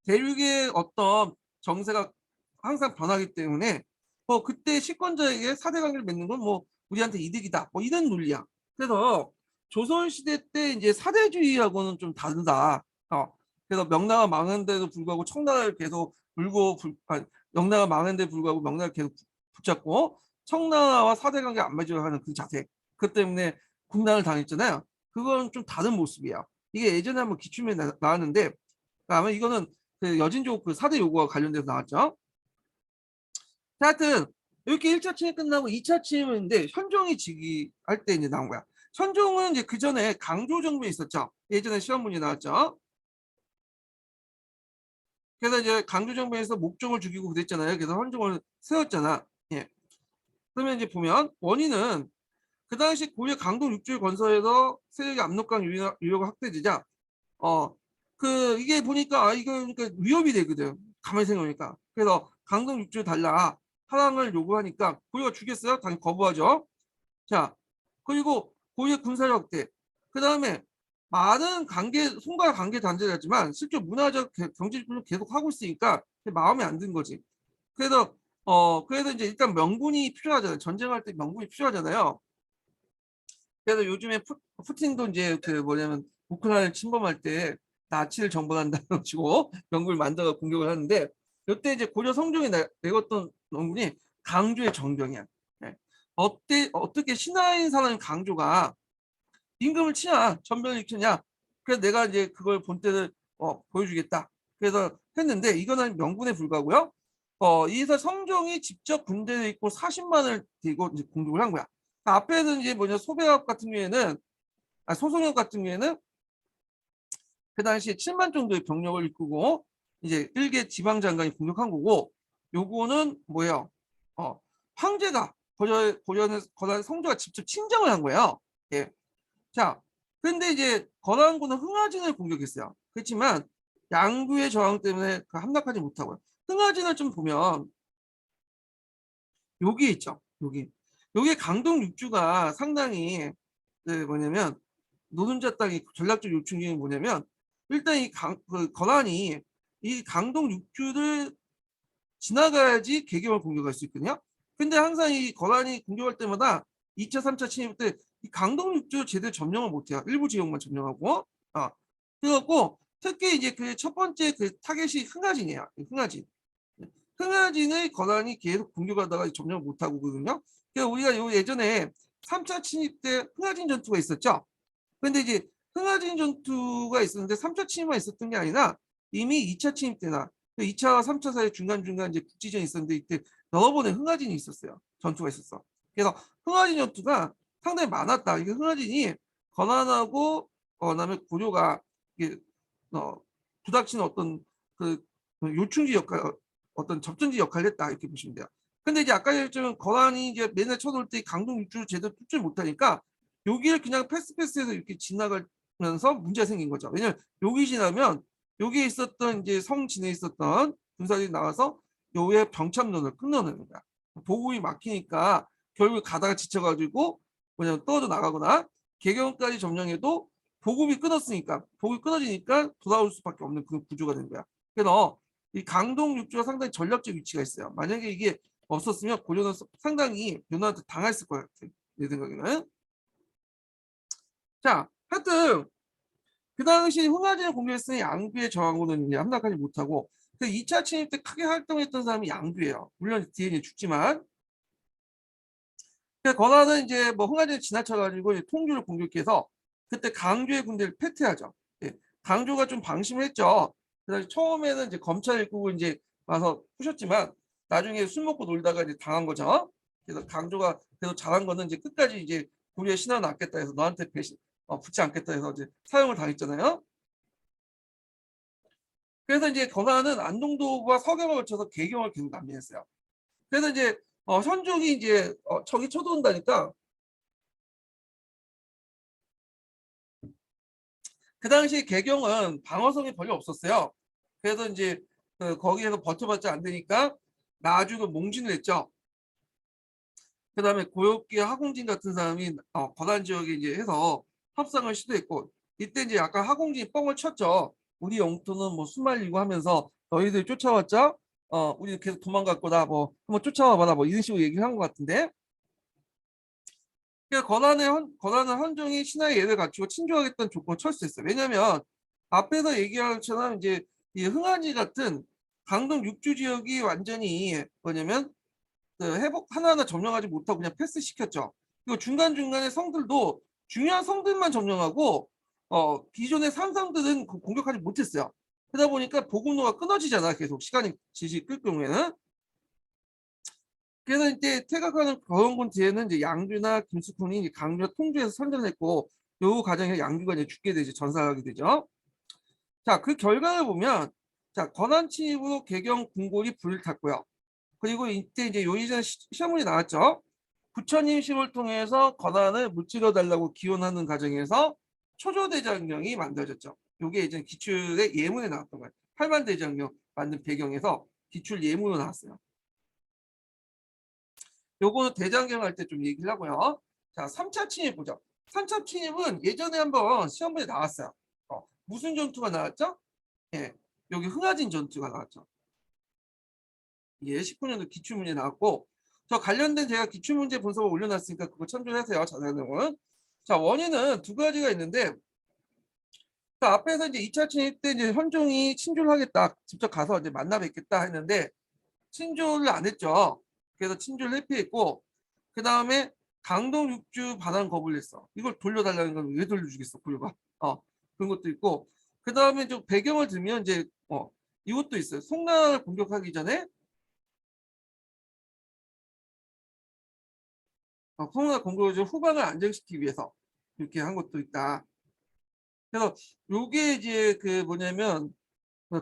대륙의 어떤 정세가 항상 변하기 때문에 그때 식권자에게 사대 관계를 맺는 건 뭐 우리한테 이득이다. 뭐 이런 논리야. 그래서 조선시대 때 이제 사대주의하고는 좀 다르다. 그래서 명나라 망한데도 불구하고 청나라를 계속 명나라 망한데 불구하고 명나라를 계속 붙잡고 청나라와 사대 관계 안 맺으려 하는 그 자세. 그 때문에 군난을 당했잖아요. 그건 좀 다른 모습이야. 이게 예전에 한번 기출문에 나왔는데 아마 이거는 그 여진족 그 4대 요구와 관련돼서 나왔죠. 자, 하여튼 이렇게 1차 침입 끝나고 2차 침입인데 현종이 즉위할 때 이제 나온 거야. 현종은 이제 그 전에 강조 정부에 있었죠. 예전에 시험 문제 나왔죠. 그래서 이제 강조 정부에서 목종을 죽이고 그랬잖아요. 그래서 현종을 세웠잖아. 예. 그러면 이제 보면 원인은 그 당시 고려 강동 육주의 건설에서 세력의 압록강 유료가 확대되자 이게 보니까 이거 그러니까 위협이 되거든. 가만히 생각하니까. 그래서 강동 육주 달라 하랑을 요구하니까 고려가 주겠어요? 당연히 거부하죠. 자, 그리고 고유의 군사력 확대. 그 다음에 많은 송과 관계 단절이었지만 실제 문화적 경제적으로 계속 하고 있으니까 마음에 안 든 거지. 그래서 이제 일단 명분이 필요하잖아요. 전쟁할 때 명분이 필요하잖아요. 그래서 요즘에 푸틴도 이제 그 뭐냐면 우크라이나를 침범할 때 나치를 정벌한다는 식으로 명분을 만들어 공격을 하는데 이때 이제 고려 성종이 내었던 명분이 강조의 정병이야. 네. 어떻게 신하인 사람인 강조가 임금을 치냐 전병을 일으키냐 그래서 내가 이제 그걸 본때를 보여주겠다. 그래서 했는데 이거는 명분에 불과하고요. 이에서 성종이 직접 군대를 입고 40만을 들고 이제 공격을 한 거야. 앞에는 이제 뭐냐 소배합 같은 경우에는 소송협 같은 경우에는 그 당시에 7만 정도의 병력을 이끌고 이제 일개 지방 장관이 공격한 거고 요거는 뭐예요? 황제가 고려는 건한 성조가 직접 친정을 한 거예요. 예. 자, 근데 이제 건한군은 흥하진을 공격했어요. 그렇지만 양구의 저항 때문에 함락하지 못하고요. 흥하진을 좀 보면 여기 있죠. 여기 강동 육주가 상당히 그 뭐냐면 노른자 땅이 전략적 요충지는 뭐냐면 일단 그 건한이 이 강동 육주를 지나가야지 개경을 공격할 수 있거든요. 근데 항상 이 건한이 공격할 때마다 2차, 3차 침입 때 이 강동 육주 제대로 점령을 못해요. 일부 지역만 점령하고. 그래갖고 특히 이제 그 첫 번째 그 타겟이 흥하진이에요. 흥하진. 흥하진의 건한이 계속 공격하다가 점령 못하고 거든요. 그래서 우리가 예전에 3차 침입 때 흥하진 전투가 있었죠. 근데 이제 흥하진 전투가 있었는데 3차 침입만 있었던 게 아니라 이미 2차 침입 때나 2차와 3차 사이 중간중간 이제 국지전이 있었는데 이때 여러 번의 흥하진이 있었어요. 전투가 있었어. 그래서 흥화진 전투가 상당히 많았다. 이게 흥화진이 권한하고 그다음에 고려가 이게 부닥치는 어떤 그 요충지 역할, 어떤 접전지 역할을 했다 이렇게 보시면 돼요. 근데 이제 아까 얘기했지만 권한이 이제 맨날 쳐놓을 때 강동 육주를 제대로 뚫지 못하니까 여기를 그냥 패스해서 이렇게 지나가면서 문제가 생긴 거죠. 왜냐면 여기 지나면 여기에 있었던 이제 성진에 있었던 군사들이 나와서 요의 병참론을 끊어내는 거야. 보급이 막히니까 결국 가다가 지쳐가지고 그냥 떨어져 나가거나 개경까지 점령해도 보급이 끊었으니까 보급이 끊어지니까 돌아올 수밖에 없는 그런 구조가 된 거야. 그래서 이 강동 육주가 상당히 전략적 위치가 있어요. 만약에 이게 없었으면 고려는 상당히 윤호한테 당했을 것 같아. 내 생각에는. 자, 하여튼 그 당시 흥화진을 공격했으니 양귀의 저항군은 이제 함락하지 못하고 그 2차 침입 때 크게 활동했던 사람이 양귀예요. 물론 뒤에 죽지만 권한은 이제 뭐 흥화진을 지나쳐가지고 이제 통주를 공격해서 그때 강조의 군대를 패퇴하죠. 예, 강조가 좀 방심을 했죠. 그래서 처음에는 이제 검찰 입국을 이제 와서 푸셨지만 나중에 술 먹고 놀다가 이제 당한 거죠. 그래서 강조가 그래도 잘한 거는 이제 끝까지 이제 고려의 신하는 낫겠다 해서 너한테 배신 붙지 않겠다 해서 이제 사형을 당했잖아요. 그래서 이제 권한은 안동도와 서경을 거쳐서 개경을 계속 남진했어요. 그래서 이제 현종이 이제 적이 쳐들어온다니까 그 당시 개경은 방어성이 별로 없었어요. 그래서 이제 거기에서 버텨봤자 안 되니까 나중에 몽진을 했죠. 그 다음에 고엽기 하공진 같은 사람이 거단 지역에 이제 해서 협상을 시도했고 이때 이제 약간 하공진이 뻥을 쳤죠. 우리 영토는 뭐 수말리고 하면서 너희들 쫓아왔죠? 우리 계속 도망갈 거다. 뭐 한번 쫓아와봐라. 뭐 이런 식으로 얘기를 한 것 같은데. 그러니까 권한은 헌정이 신하의 예를 갖추고 친조하겠다는 조건을 철수했어요. 왜냐하면 앞에서 얘기한 것처럼 이제 이 흥하지 같은 강동 육주 지역이 완전히 뭐냐면 그 회복 하나하나 점령하지 못하고 그냥 패스시켰죠. 그리고 중간중간에 성들도 중요한 성들만 점령하고 기존의 산성들은 공격하지 못했어요. 그러다 보니까 보급로가 끊어지잖아. 계속 시간이 지시 끌 경우에는. 그래서 이제 태각하는 거원군 뒤에는 이제 양규나 김숙훈이 이제 강규와 통주에서 선전을 했고 요 과정에서 양규가 이제 죽게 되죠. 전사하게 되죠. 자, 그 결과를 보면 자, 권한 침입으로 개경 궁궐이 불을 탔고요. 그리고 이때 이제 요이전 시험문이 나왔죠. 부처님 심을 통해서 권한을 무찌러 달라고 기원하는 과정에서 초조대장경이 만들어졌죠. 요게 이제 기출의 예문에 나왔던 거예요. 팔만대장경 만든 배경에서 기출 예문으로 나왔어요. 요거는 대장경 할 때 좀 얘기를 하고요. 자, 3차 침입 보죠. 3차 침입은 예전에 한번 시험문에 나왔어요. 무슨 전투가 나왔죠? 예, 여기 흥하진 전투가 나왔죠. 예, 19년도 기출문제 나왔고 저 관련된 제가 기출문제 분석을 올려놨으니까 그거 참조하세요. 자세한 내용은. 자, 원인은 두 가지가 있는데 자, 앞에서 이제 2차 침입 때 이제 현종이 친조를 하겠다. 직접 가서 이제 만나 뵙겠다 했는데 친조를 안 했죠. 그래서 친조를 회피했고 그 다음에 강동 육주 반환 거부를 했어. 이걸 돌려달라는 건 왜 돌려주겠어, 고려가. 그런 것도 있고 그 다음에 좀 배경을 들면 이제 이것도 있어요. 송나라를 공격하기 전에 송나라 공격을 후방을 안정시키기 위해서 이렇게 한 것도 있다. 그래서 요게 이제 그 뭐냐면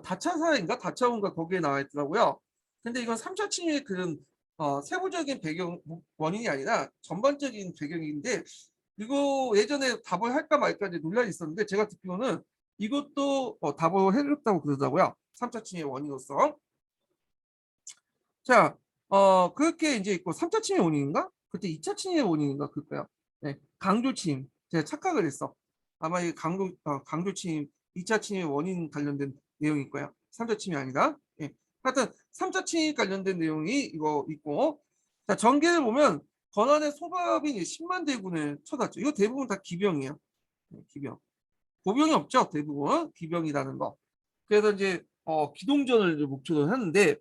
다차사인가 다차원가 거기에 나와 있더라고요. 근데 이건 3차 침입의 그런 세부적인 배경 원인이 아니라 전반적인 배경인데 이거 예전에 답을 할까 말까 이제 논란이 있었는데 제가 듣기로는 이것도 답을 해줬다고 그러더라고요. 3차 침입의 원인으로서. 자, 그렇게 이제 있고 3차 침입 원인인가? 그때 2차 침입 원인인가 그럴까요? 네, 강조 침입. 제가 착각을 했어. 아마 이 강조 침입, 2차 침입 원인 관련된 내용일 거예요. 3차 침입이 아니다. 예. 하여튼 3차 침입 관련된 내용이 이거 있고 자, 전개를 보면 권한의 소갑이 10만 대군을 쳐놨죠. 이거 대부분 다 기병이에요. 네, 기병. 보병이 없죠. 대부분 기병이라는 거. 그래서 이제 기동전을 목표로 하는데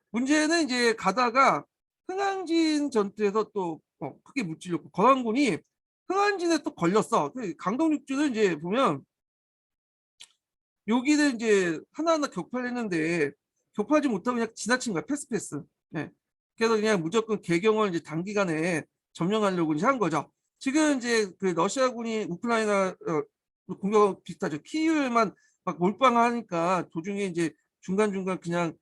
문제는 이제 가다가 흥안진 전투에서 또 크게 무찔렸고 건환군이 흥안진에 또 걸렸어. 강동육주는 이제 보면 여기를 이제 하나하나 격파를 했는데 격파하지 못하고 그냥 지나친 거야. 패스. 네. 그래서 그냥 무조건 개경을 이제 단기간에 점령하려고 이제 한 거죠. 지금 이제 그 러시아군이 우크라이나 공격 비슷하죠. 키이우에만 막 몰빵하니까 도중에 이제 중간중간 그냥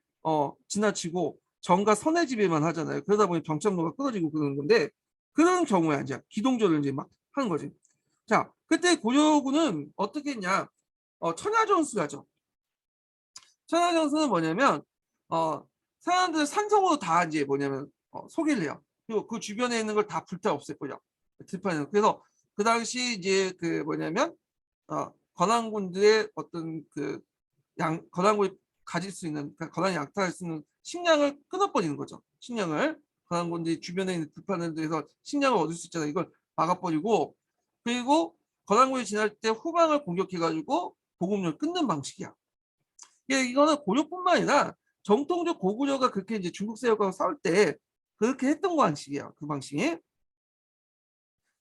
지나치고 정가 선의 지배만 하잖아요. 그러다 보니 정착로가 끊어지고 그러는 건데 그런 경우에 이제 기동전을 이제 막 하는 거지. 자, 그때 고려군은 어떻게 했냐? 천하전수하죠. 천하전수는 뭐냐면 사람들 산성으로 다 이제 뭐냐면 소개를 해요. 그리고 그 주변에 있는 걸 다 불타 없앴고요. 들판에서. 그래서 그 당시 이제 그 뭐냐면 건안군들의 어떤 그 건안군이 가질 수 있는 그러니까 건안이 약탈할 수 있는 식량을 끊어버리는 거죠. 식량을 건안군들이 주변에 있는 들판에서 식량을 얻을 수 있잖아요. 이걸 막아버리고 그리고 건안군이 지날 때 후방을 공격해가지고 보급률을 끊는 방식이야. 이거는 고려뿐만 아니라 정통적 고구려가 그렇게 이제 중국 세력과 싸울 때 그렇게 했던 방식이야. 그 방식이.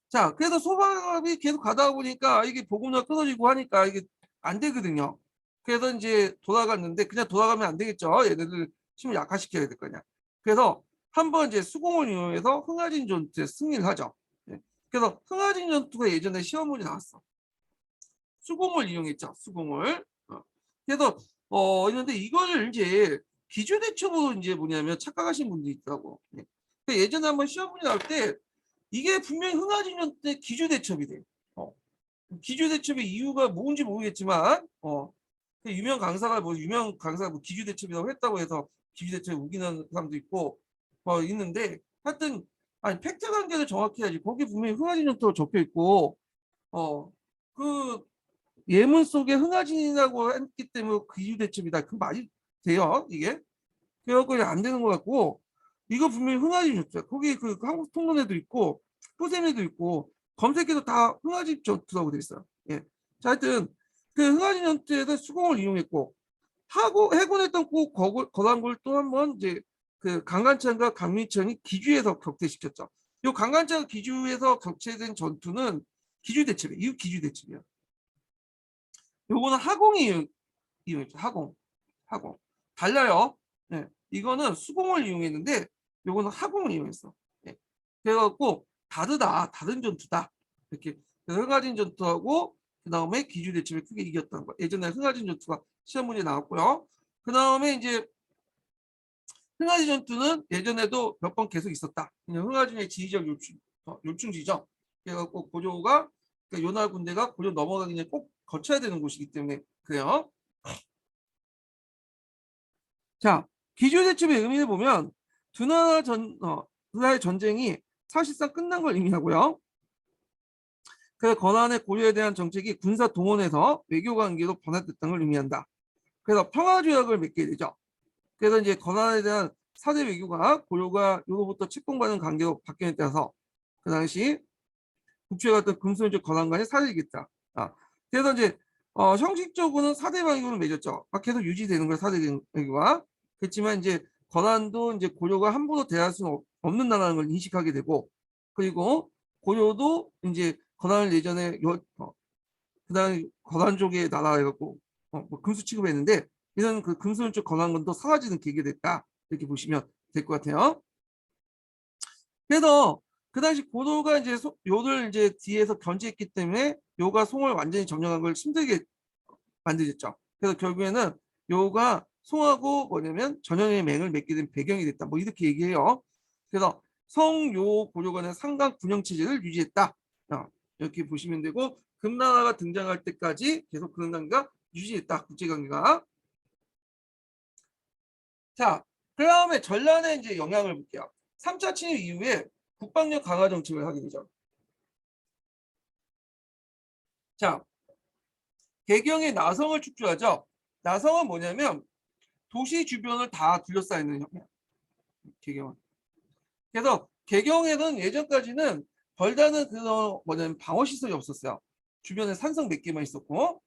자, 그래서 소방이 계속 가다 보니까 이게 보급률 끊어지고 하니까 이게 안 되거든요. 그래서 이제 돌아갔는데 그냥 돌아가면 안 되겠죠. 얘네들 힘을 약화시켜야 될 거냐. 그래서 한번 이제 수공을 이용해서 흥하진 전투에 승리를 하죠. 네. 그래서 흥하진 전투가 예전에 시험문이 나왔어. 수공을 이용했죠. 수공을. 그래서 있는데 이거를 이제 기주대첩으로 이제 뭐냐면 착각하신 분들이 있더라고. 네. 예전에 한번 시험문이 나올 때 이게 분명히 흥하진년 때 기주대첩이 돼. 기주대첩의 이유가 뭔지 모르겠지만 그 유명 강사가 뭐 기주대첩이라고 했다고 해서 기주대첩에 우기는 사람도 있고 있는데 하여튼 아니 팩트 관계를 정확히 해야지. 거기 분명히 흥하진년도가 적혀 있고 그 예문 속에 흥하진이라고 했기 때문에 기주대첩이다. 그 말이 돼요 이게? 그래갖고 안 되는 것 같고 이거 분명히 흥하진이었어요. 거기 그 한국 통론에도 있고 포셈에도 있고 검색해도 다 흥하진 전투라고 돼 있어요. 예. 자, 하여튼 그 흥하진 전투에서 수공을 이용했고 하고 해군했던 꼭 거란군을 또 한번 이제 그 강간찬과 강민천이 기주에서 격퇴시켰죠. 요 강간찬과 기주에서 격퇴된 전투는 기주대첩이에요. 이거 기주대첩이에요. 요거는 하공이 이용했죠. 하공. 달라요. 네. 이거는 수공을 이용했는데 요거는 하공을 이용했어. 네. 그래갖고 다르다. 다른 전투다. 이렇게 흥하진 전투하고 그 다음에 기주대첩에 크게 이겼다는 거. 예전에 흥하진 전투가 시험 문제 나왔고요. 그 다음에 이제 흥하진 전투는 예전에도 몇 번 계속 있었다. 흥하진의 지휘적 요충지죠. 그래갖고 고조가 그러니까 요나 군대가 고조 넘어가기 전에 꼭 거쳐야 되는 곳이기 때문에 그래요. 자, 기주대첩의 의미를 보면 두 나라의 전쟁이 사실상 끝난 걸 의미하고요. 그 건안의 고려에 대한 정책이 군사 동원에서 외교 관계로 변화됐다는 걸 의미한다. 그래서 평화조약을 맺게 되죠. 그래서 이제 건안에 대한 사대 외교가 고려가 요로부터 책봉받은 관계로 바뀌는 따라서 그 당시 국주에 갔던 금수현적 건안 간의 사대이겠다. 그래서 이제 형식적으로는 사대 외교를 맺었죠. 계속 유지되는 거예요. 사대 외교가. 그렇지만 이제 건안도 이제 고려가 함부로 대할 수는 없는 나라는 걸 인식하게 되고 그리고 고려도 이제 건안을 예전에 그다음에 건안족의 나라 해갖고 뭐 금수 취급했는데 이런 그 금수적 건안권도 사라지는 계기가 됐다 이렇게 보시면 될 것 같아요. 그래서 그 당시 고도가 이제 요를 이제 뒤에서 견제했기 때문에 요가 송을 완전히 점령한 걸 힘들게 만들었죠. 그래서 결국에는 요가 송하고 뭐냐면 전형의 맹을 맺게 된 배경이 됐다. 뭐 이렇게 얘기해요. 그래서 성요 고려간의 상강 군영 체제를 유지했다. 이렇게 보시면 되고 금나라가 등장할 때까지 계속 그런 관계가 유지했다. 국제관계가. 자, 그 다음에 전란의 이제 영향을 볼게요. 3차 침입 이후에 국방력 강화 정책을 하게 되죠. 자, 개경의 나성을 축조하죠. 나성은 뭐냐면 도시 주변을 다 둘러싸이는 형이야. 개경은. 그래서 개경에는 예전까지는 별다른 그런 뭐냐면 방어 시설이 없었어요. 주변에 산성 몇 개만 있었고,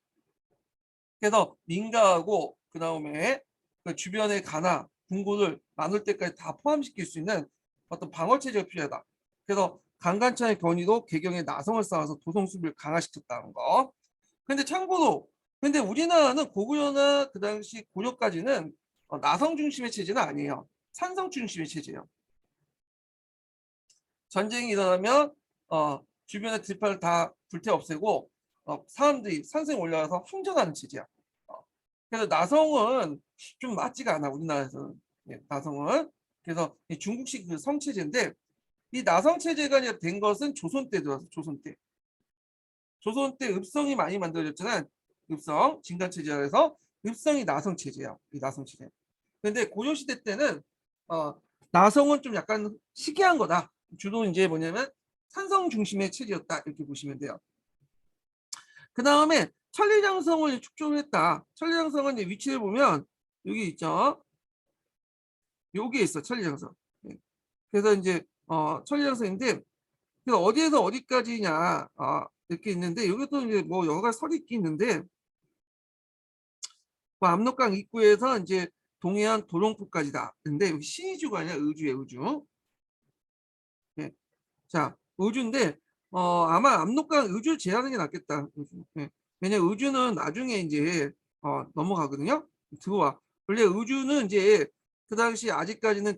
그래서 민가하고 그 다음에 그 주변의 가나, 궁궐을 나눌 때까지 다 포함시킬 수 있는 어떤 방어 체제가 필요하다. 그래서 강간찬의 견이도 개경에 나성을 쌓아서 도성 수비를 강화시켰다는 거. 근데 참고로 근데 우리나라는 고구려나 그 당시 고려까지는 나성 중심의 체제는 아니에요. 산성 중심의 체제예요. 전쟁이 일어나면 주변의 들판을 다 불태 없애고 사람들이 산성에 올라가서 항전하는 체제야. 그래서 나성은 좀 맞지가 않아 우리나라에서는. 예, 나성은. 그래서 중국식 그 성체제인데 이 나성 체제가 이제 된 것은 조선 때 들어서 조선 때. 조선 때 읍성이 많이 만들어졌잖아요. 읍성 진간체제라 해서 읍성이 나성 체제야. 이 나성 체제. 근데 고려 시대 때는 어, 나성은 좀 약간 시기한 거다. 주로 이제 뭐냐면 산성 중심의 체제였다 이렇게 보시면 돼요. 그 다음에 천리장성을 축조를 했다. 천리장성은 이제 위치를 보면 여기 있죠. 여기에 있어 천리장성. 네. 그래서 이제 천리장성인데 그래서 어디에서 어디까지냐 이렇게 있는데 여기도 이제 뭐 여러 가지 설이 있는데 뭐 압록강 입구에서 이제 동해안 도롱포까지다. 근데 여기 신의주가 아니라 의주예요, 의주. 네. 자, 의주인데 아마 압록강 의주 제하는 게 낫겠다. 의주. 네. 왜냐 의주는 나중에 이제 넘어가거든요. 들어와. 원래 의주는 이제 그 당시 아직까지는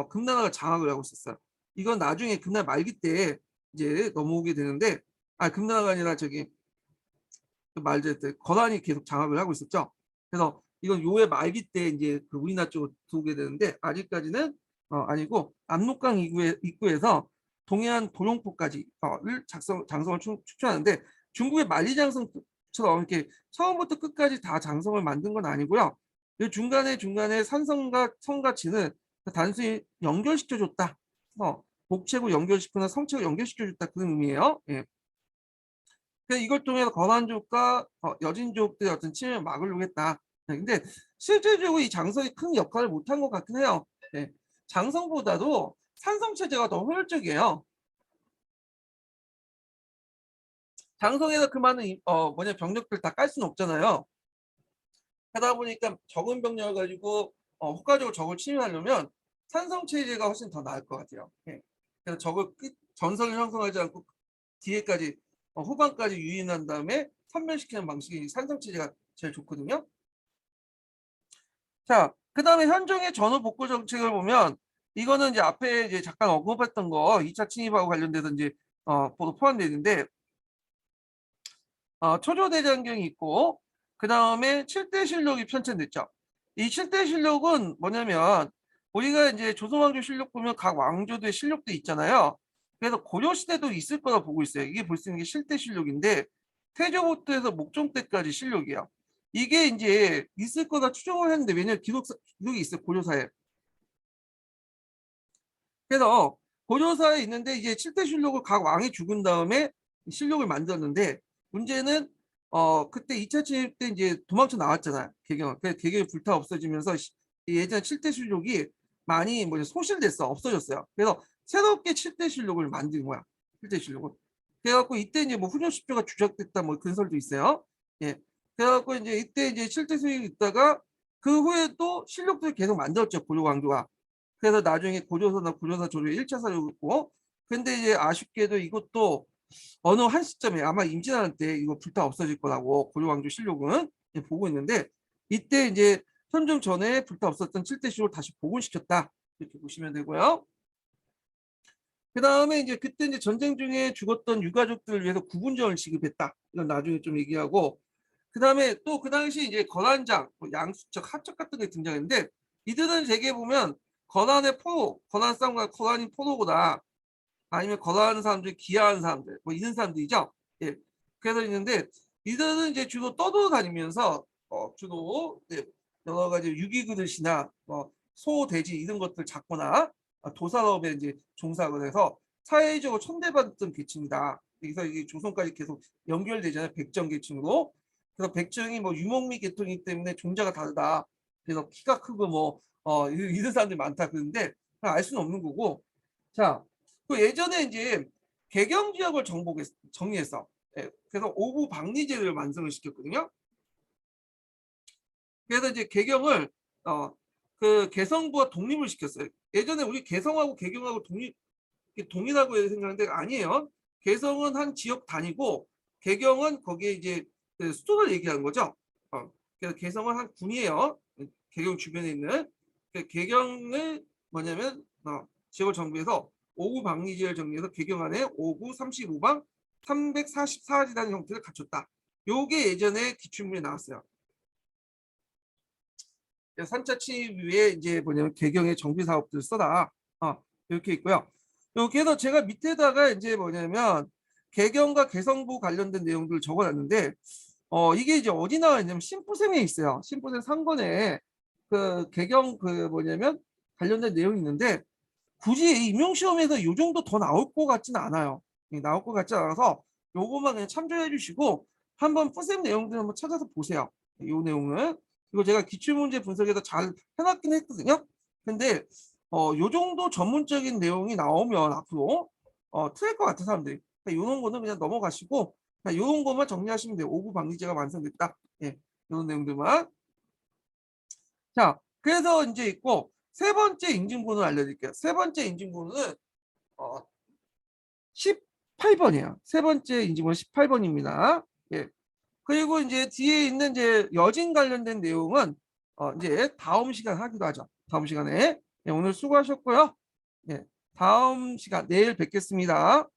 금나라가 장악을 하고 있었어요. 이건 나중에 금나라 말기 때 이제 넘어오게 되는데 금나라가 아니라 저기 말될 때 거란이 계속 장악을 하고 있었죠. 그래서 이건 요의 말기 때 이제 그 우리나라 쪽으로 들어오게 되는데 아직까지는 아니고 압록강 입구에서 동해안 도룡포까지를 장성을 축조하는데 중국의 만리장성처럼 이렇게 처음부터 끝까지 다 장성을 만든 건 아니고요. 중간에 산성과 성과 지는 단순히 연결시켜줬다. 목체고 연결시키거나 성체고 연결시켜줬다 그런 의미예요. 예. 이걸 통해서 거란족과 여진족들의 어떤 침해를 막으려고 했다. 네, 근데 실질적으로 이 장성이 큰 역할을 못한 것 같긴 해요. 네, 장성보다도 산성체제가 더 효율적이에요. 장성에서 그 많은 병력들 다 깔 수는 없잖아요. 하다 보니까 적은 병력을 가지고 효과적으로 적을 침입하려면 산성체제가 훨씬 더 나을 것 같아요. 네. 그래서 적을 전선을 형성하지 않고 뒤에까지 후반까지 유인한 다음에 선멸시키는 방식이 산성체제가 제일 좋거든요. 자, 그 다음에 현종의 전후 복구 정책을 보면 이거는 이제 앞에 이제 잠깐 언급했던 거 2차 침입하고 관련돼서 이제 보도 포함되어 있는데 초조대장경이 있고 그 다음에 7대 실록이 편찬됐죠. 이 7대 실록은 뭐냐면 우리가 이제 조선왕조 실록 보면 각 왕조들의 실록도 있잖아요. 그래서 고려시대도 있을 거라 보고 있어요. 이게 볼 수 있는 게 7대 실록인데 태조부터해서 목종 때까지 실록이에요. 이게 이제 있을 거다 추정을 했는데 왜냐면 기록이 있어요. 고려사에. 그래서 고려사에 있는데 이제 7대 실록을 각 왕이 죽은 다음에 실록을 만들었는데 문제는 그때 2차 침입 때 이제 도망쳐 나왔잖아요. 개경. 그래서 개경이 불타 없어지면서 예전 7대 실록이 많이 뭐 소실됐어. 없어졌어요. 그래서 새롭게 7대 실록을 만든 거야. 7대 실록을. 그래갖고 이때 이제 뭐 훈련십조가 주적됐다 뭐 그런 설도 있어요. 예. 그래갖고 이제 이때 이제 7대 실록이 있다가 그 후에 또 실록들을 계속 만들었죠. 고려 왕조가. 그래서 나중에 고조선나 고조사 조류의 1차 사료고 있고 근데 이제 아쉽게도 이것도 어느 한 시점에 아마 임진왜란 때 이거 불타 없어질 거라고 고려왕조 실록은 보고 있는데 이때 이제 선종 전에 불타 없었던 7대 실록을 다시 복원시켰다 이렇게 보시면 되고요. 그 다음에 이제 그때 이제 전쟁 중에 죽었던 유가족들을 위해서 구분전을 지급했다. 이건 나중에 좀 얘기하고 그 다음에 또 그 당시 이제 거란장, 뭐 양수척, 하척 같은 게 등장했는데 이들은 대개 보면 거란의 포로, 거란 싸움과 거란이 포로보다 아니면 거란하는 사람들, 기하하는 사람들, 뭐 이런 사람들이죠. 예. 그래서 있는데 이들은 이제 주로 떠돌아다니면서 주로 여러 가지 유기그릇이나 소, 돼지 이런 것들 잡거나 도산업에 이제 종사를 해서 사회적으로 천대받던 계층이다. 여기서 이게 조선까지 계속 연결되잖아요. 백정 계층으로. 그래서 백정이 뭐 유목민 계통이기 때문에 종자가 다르다. 그래서 키가 크고 뭐 이런 사람들이 많다 그러는데 알 수는 없는 거고. 자, 그 예전에 이제 개경 지역을 정리했어. 예, 그래서 오부 방리제를 완성을 시켰거든요. 그래서 이제 개경을 그 개성부와 독립을 시켰어요. 예전에 우리 개성하고 개경하고 동일하고 생각하는데 아니에요. 개성은 한 지역 단위고 개경은 거기에 이제 그 수도를 얘기하는 거죠. 그래서 개성은 한 군이에요. 개경 주변에 있는 개경을 뭐냐면 지역을 정비해서 5구 방위지를 정리해서 개경안에 5구 35방 344지단 형태를 갖췄다. 요게 예전에 기출문에 나왔어요. 3차 취입에 이제 뭐냐면 개경의 정비 사업들 써다. 이렇게 있고요. 여기에서 제가 밑에다가 이제 뭐냐면 개경과 개성부 관련된 내용들을 적어놨는데 이게 이제 어디 나와 있냐면 심부생에 있어요. 심부생 상권에 그 개경 그 뭐냐면 관련된 내용이 있는데 굳이 임용시험에서 이 정도 더 나올 것 같지는 않아요. 나올 것 같지 않아서 요거만 그냥 참조해 주시고 한번 푸셈 내용들 한번 찾아서 보세요. 이 내용을. 이거 제가 기출문제 분석에서 잘 해놨긴 했거든요. 근데 요 정도 전문적인 내용이 나오면 앞으로 틀릴 것 같아 사람들이. 이런 거는 그냥 넘어가시고 이런 것만 정리하시면 돼요. 5구 방지제가 완성됐다. 예, 이런 내용들만. 자, 그래서 이제 있고 세 번째 인증번호 알려드릴게요. 세 번째 인증번호는 18번이에요. 세 번째 인증번호 18번입니다. 예. 그리고 이제 뒤에 있는 이제 여진 관련된 내용은 이제 다음 시간 하기로 하죠. 다음 시간에. 예, 오늘 수고하셨고요. 예, 다음 시간 내일 뵙겠습니다.